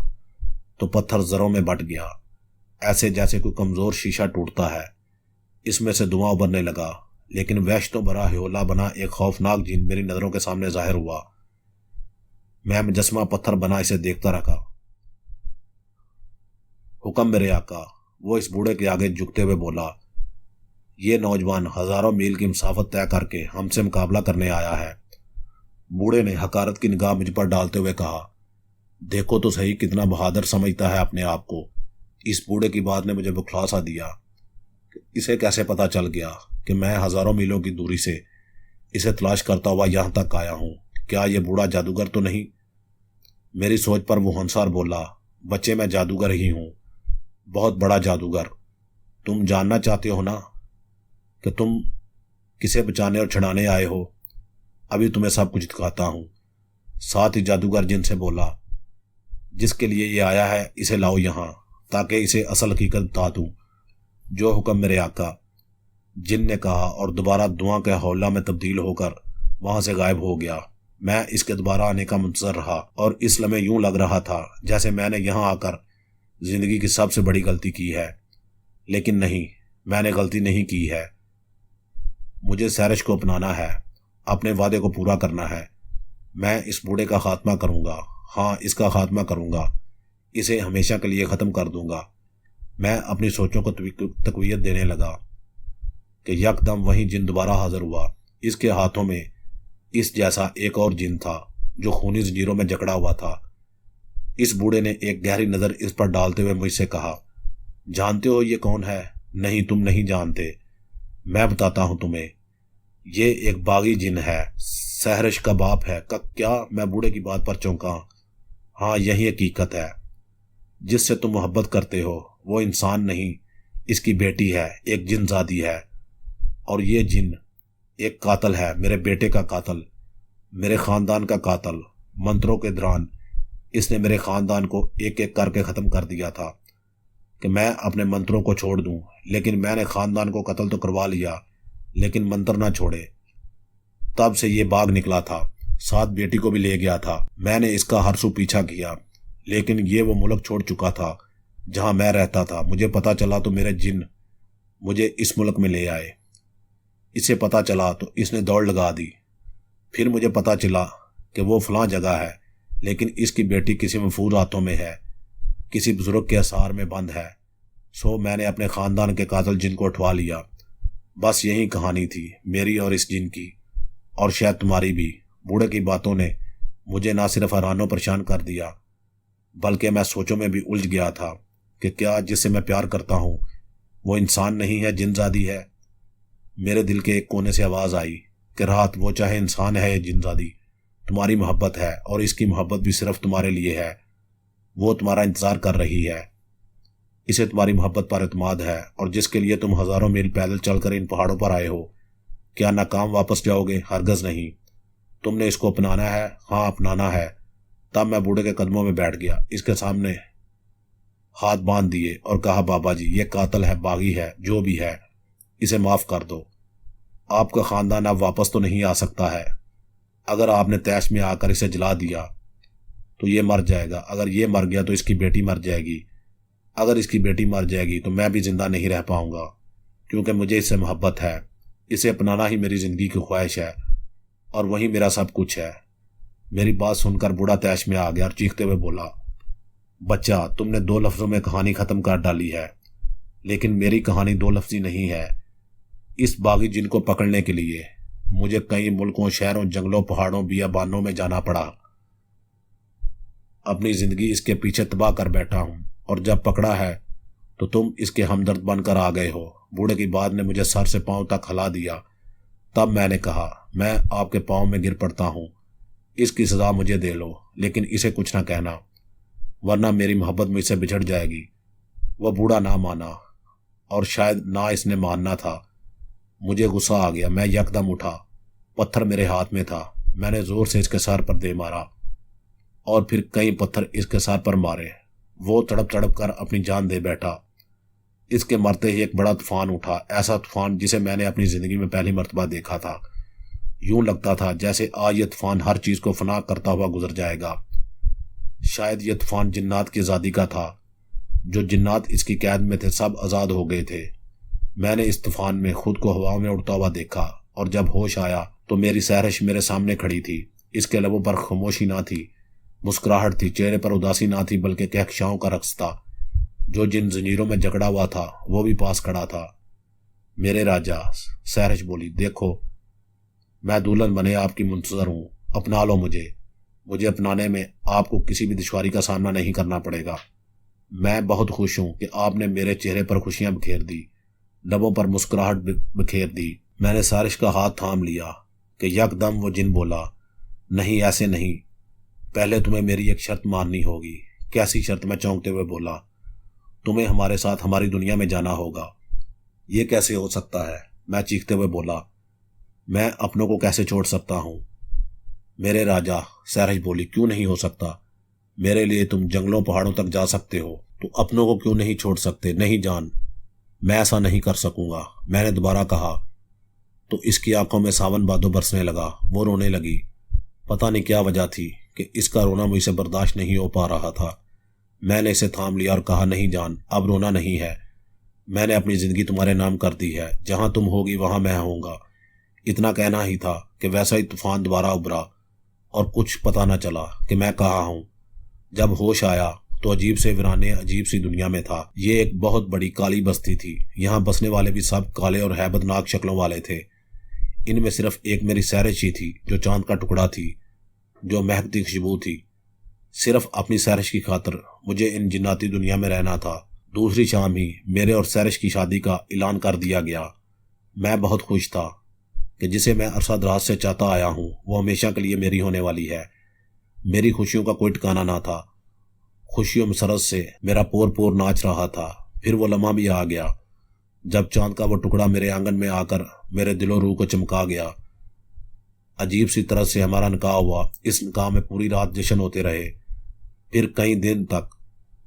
تو پتھر ذروں میں بٹ گیا، ایسے جیسے کوئی کمزور شیشہ ٹوٹتا ہے۔ اس میں سے دھواں ابھرنے لگا، لیکن وحشتوں بھرا ہیولا بنا ایک خوفناک جن میری نظروں کے سامنے ظاہر ہوا۔ میں مجسمہ پتھر بنا اسے دیکھتا رکھا۔ حکم میرے آقا، وہ اس بوڑھے کے آگے جھکتے ہوئے بولا، یہ نوجوان ہزاروں میل کی مسافت طے کر کے ہم سے مقابلہ کرنے آیا ہے۔ بوڑھے نے حقارت کی نگاہ مجھ پر ڈالتے ہوئے کہا، دیکھو تو صحیح کتنا بہادر سمجھتا ہے اپنے آپ کو۔ اس بوڑھے کی بات نے مجھے بکھلا سا دیا۔ اسے کیسے پتا چل گیا کہ میں ہزاروں میلوں کی دوری سے اسے تلاش کرتا ہوا یہاں تک آیا ہوں؟ کیا یہ بوڑھا جادوگر تو نہیں؟ میری سوچ پر وہ ہنسار بولا، بچے میں جادوگر ہی ہوں، بہت بڑا جادوگر۔ تم جاننا چاہتے ہو نا کہ تم کسے بچانے اور چھڑانے آئے ہو؟ ابھی تمہیں سب کچھ دکھاتا ہوں۔ ساتھ ہی جادوگر جن سے بولا، جس کے لیے یہ آیا ہے اسے لاؤ یہاں تاکہ اسے اصل حقیقت بتا دوں۔ جو حکم میرے آقا، جن نے کہا اور دوبارہ دعا کے حولہ میں تبدیل ہو کر وہاں سے غائب ہو گیا۔ میں اس کے دوبارہ آنے کا منتظر رہا اور اس لمحے یوں لگ رہا تھا جیسے میں نے یہاں آ کر زندگی کی سب سے بڑی غلطی کی ہے، لیکن نہیں، میں نے غلطی نہیں کی ہے۔ مجھے سیرش کو اپنانا ہے، اپنے وعدے کو پورا کرنا ہے۔ میں اس بوڑھے کا خاتمہ کروں گا، ہاں اس کا خاتمہ کروں گا، اسے ہمیشہ کے لیے ختم کر دوں گا۔ میں اپنی سوچوں کو تقویت دینے لگا کہ یک دم وہی جن دوبارہ حاضر ہوا۔ اس کے ہاتھوں میں اس جیسا ایک اور جن تھا جو خونی زنجیروں میں جکڑا ہوا تھا۔ اس بوڑھے نے ایک گہری نظر اس پر ڈالتے ہوئے مجھ سے کہا، جانتے ہو یہ کون ہے؟ نہیں، تم نہیں جانتے، میں بتاتا ہوں تمہیں۔ یہ ایک باغی جن ہے، سحرش کا باپ ہے۔ کیا؟ میں بوڑھے کی بات پر چونکا۔ ہاں، یہی حقیقت ہے۔ جس سے تم محبت کرتے ہو وہ انسان نہیں، اس کی بیٹی ہے، ایک جن زادی ہے۔ اور یہ جن ایک قاتل ہے، میرے بیٹے کا قاتل، میرے خاندان کا قاتل۔ منتروں کے دوران اس نے میرے خاندان کو ایک ایک کر کے ختم کر دیا تھا کہ میں اپنے منتروں کو چھوڑ دوں، لیکن میں نے خاندان کو قتل تو کروا لیا لیکن منتر نہ چھوڑے۔ تب سے یہ باغ نکلا تھا، ساتھ بیٹی کو بھی لے گیا تھا۔ میں نے اس کا ہر سو پیچھا کیا، لیکن یہ وہ ملک چھوڑ چکا تھا جہاں میں رہتا تھا۔ مجھے پتا چلا تو میرے جن مجھے اس ملک میں لے آئے۔ اسے پتا چلا تو اس نے دوڑ لگا دی۔ پھر مجھے پتا چلا کہ وہ فلاں جگہ ہے، لیکن اس کی بیٹی کسی مفعول ہاتھوں میں ہے، کسی بزرگ کے اثار میں بند ہے۔ سو میں نے اپنے خاندان کے قاتل جن کو اٹھوا لیا۔ بس یہی کہانی تھی میری اور اس جن کی، اور شاید تمہاری بھی۔ بوڑھے کی باتوں نے مجھے نہ صرف حیران و پریشان کر دیا بلکہ میں سوچوں میں بھی الجھ گیا تھا کہ کیا جس سے میں پیار کرتا ہوں وہ انسان نہیں ہے، جن زادی ہے؟ میرے دل کے ایک کونے سے آواز آئی کہ راحت، وہ چاہے انسان ہے یا جن زادی، تمہاری محبت ہے اور اس کی محبت بھی صرف تمہارے لیے ہے۔ وہ تمہارا انتظار کر رہی ہے، اسے تمہاری محبت پر اعتماد ہے، اور جس کے لیے تم ہزاروں میل پیدل چل کر ان پہاڑوں پر آئے ہو۔ کیا ناکام واپس جاؤ گے؟ ہرگز نہیں۔ تم نے اس کو اپنانا ہے، ہاں اپنانا ہے۔ تب میں بوڑھے کے قدموں میں بیٹھ گیا، اس کے سامنے ہاتھ باندھ دیے اور کہا، بابا جی، یہ قاتل ہے، باغی ہے، جو بھی ہے، اسے معاف کر دو۔ آپ کا خاندان اب واپس تو نہیں آ سکتا ہے۔ اگر آپ نے تیش میں آ کر اسے جلا دیا تو یہ مر جائے گا، اگر یہ مر گیا تو اس کی بیٹی مر جائے گی، اگر اس کی بیٹی مر جائے گی تو میں بھی زندہ نہیں رہ پاؤں گا، کیونکہ مجھے اس سے محبت ہے۔ اسے اپنانا ہی میری زندگی کی خواہش ہے اور وہی میرا سب کچھ ہے۔ میری بات سن کر بوڑھا تیش میں آ گیا اور چیختے ہوئے بولا، بچہ، تم نے 2 لفظوں میں کہانی ختم کر ڈالی ہے، لیکن میری کہانی 2 لفظی نہیں ہے۔ اس باغی جن کو پکڑنے کے لیے مجھے کئی ملکوں، شہروں، جنگلوں، پہاڑوں، بیابانوں میں جانا پڑا۔ اپنی زندگی اس کے پیچھے تباہ کر بیٹھا ہوں، اور جب پکڑا ہے تو تم اس کے ہمدرد بن کر آ گئے ہو۔ بوڑھے کی بات نے مجھے سر سے پاؤں تک ہلا دیا۔ تب میں نے کہا، میں آپ کے پاؤں میں گر پڑتا ہوں، اس کی سزا مجھے دے لو، لیکن اسے کچھ نہ کہنا، ورنہ میری محبت مجھ سے بچھڑ جائے گی۔ وہ بوڑھا نہ مانا، اور شاید نہ اس نے ماننا تھا۔ مجھے غصہ آ گیا، میں یکدم اٹھا، پتھر میرے ہاتھ میں تھا، میں نے زور سے اس کے سر پر دے مارا، اور پھر کئی پتھر اس کے سر پر مارے۔ وہ تڑپ تڑپ کر اپنی جان دے بیٹھا۔ اس کے مرتے ہی ایک بڑا طوفان اٹھا، ایسا طوفان جسے میں نے اپنی زندگی میں پہلی مرتبہ دیکھا تھا۔ یوں لگتا تھا جیسے آج یہ طوفان ہر چیز کو فنا کرتا ہوا گزر جائے گا۔ شاید یہ طوفان جنات کی آزادی کا تھا۔ جو جنات اس کی قید میں تھے سب آزاد ہو گئے تھے۔ میں نے اس طوفان میں خود کو ہوا میں اڑتا ہوا دیکھا، اور جب ہوش آیا تو میری سحرش میرے سامنے کھڑی تھی۔ اس کے لبوں پر خاموشی نہ تھی، مسکراہٹ تھی، چہرے پر اداسی نہ تھی، بلکہ کہکشاؤں کا رقص تھا جو جن زنجیروں میں جکڑا ہوا تھا وہ بھی پاس کھڑا تھا۔ میرے راجا، سہرش بولی، دیکھو میں دلہن بنے آپ کی منتظر ہوں، اپنا لو مجھے اپنانے میں آپ کو کسی بھی دشواری کا سامنا نہیں کرنا پڑے گا۔ میں بہت خوش ہوں کہ آپ نے میرے چہرے پر خوشیاں بکھیر دی، لبوں پر مسکراہٹ بکھیر دی۔ میں نے سہرش کا ہاتھ تھام لیا کہ یک دم وہ جن بولا، نہیں ایسے نہیں، پہلے تمہیں میری ایک شرط ماننی ہوگی۔ کیسی شرط؟ میں چونکتے ہوئے بولا، تمہیں ہمارے ساتھ ہماری دنیا میں جانا ہوگا۔ یہ کیسے ہو سکتا ہے؟ میں چیختے ہوئے بولا، میں اپنوں کو کیسے چھوڑ سکتا ہوں؟ میرے راجا، سہرش بولی، کیوں نہیں ہو سکتا؟ میرے لیے تم جنگلوں پہاڑوں تک جا سکتے ہو، تو اپنوں کو کیوں نہیں چھوڑ سکتے؟ نہیں جان، میں ایسا نہیں کر سکوں گا، میں نے دوبارہ کہا۔ تو اس کی آنکھوں میں ساون بادوں برسنے لگا، وہ رونے لگی۔ پتہ نہیں کیا وجہ تھی کہ اس کا رونا مجھ سے برداشت نہیں ہو پا رہا تھا۔ میں نے اسے تھام لیا اور کہا، نہیں جان، اب رونا نہیں ہے، میں نے اپنی زندگی تمہارے نام کر دی ہے، جہاں تم ہوگی وہاں میں ہوں گا۔ اتنا کہنا ہی تھا کہ ویسا ہی طوفان دوبارہ ابھرا اور کچھ پتہ نہ چلا کہ میں کہاں ہوں۔ جب ہوش آیا تو عجیب سے ویرانے عجیب سی دنیا میں تھا۔ یہ ایک بہت بڑی کالی بستی تھی، یہاں بسنے والے بھی سب کالے اور ہیبت ناک شکلوں والے تھے۔ ان میں صرف ایک میری سہرش ہی تھی جو چاند کا ٹکڑا تھی، جو مہکتی خوشبو تھی۔ صرف اپنی سہرش کی خاطر مجھے ان جناتی دنیا میں رہنا تھا۔ دوسری شام ہی میرے اور سہرش کی شادی کا اعلان کر دیا گیا۔ میں بہت خوش تھا کہ جسے میں عرصہ دراز سے چاہتا آیا ہوں وہ ہمیشہ کے لیے میری ہونے والی ہے۔ میری خوشیوں کا کوئی ٹھکانہ نہ تھا، خوشیوں مسرت سے میرا پور پور ناچ رہا تھا۔ پھر وہ لمحہ بھی آ گیا جب چاند کا وہ ٹکڑا میرے آنگن میں آ کر میرے دل و روح کو چمکا گیا۔ عجیب سی طرح سے ہمارا نکاح ہوا۔ اس نکاح میں پوری رات جشن ہوتے رہے، پھر کئی دن تک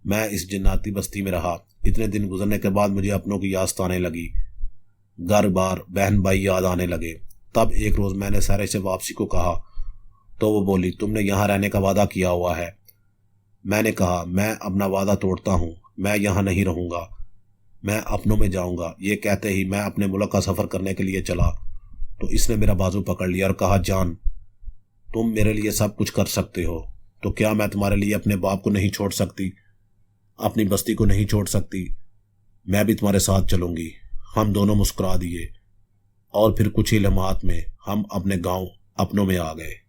میں اس جناتی بستی میں رہا۔ اتنے دن گزرنے کے بعد مجھے اپنوں کی یاد آنے لگی، گھر بار بہن بھائی یاد آنے لگے۔ تب ایک روز میں نے سہرش سے واپسی کو کہا تو وہ بولی، تم نے یہاں رہنے کا وعدہ کیا ہوا ہے۔ میں نے کہا، میں اپنا وعدہ توڑتا ہوں، میں یہاں نہیں رہوں گا، میں اپنوں میں جاؤں گا۔ یہ کہتے ہی میں اپنے ملک کا سفر کرنے کے لیے چلا تو اس نے میرا بازو پکڑ لیا اور کہا، جان، تم میرے لیے سب کچھ کر سکتے ہو، تو کیا میں تمہارے لیے اپنے باپ کو نہیں چھوڑ سکتی، اپنی بستی کو نہیں چھوڑ سکتی؟ میں بھی تمہارے ساتھ چلوں گی۔ ہم دونوں مسکرا دیے اور پھر کچھ ہی لمحات میں ہم اپنے گاؤں اپنوں میں آ گئے۔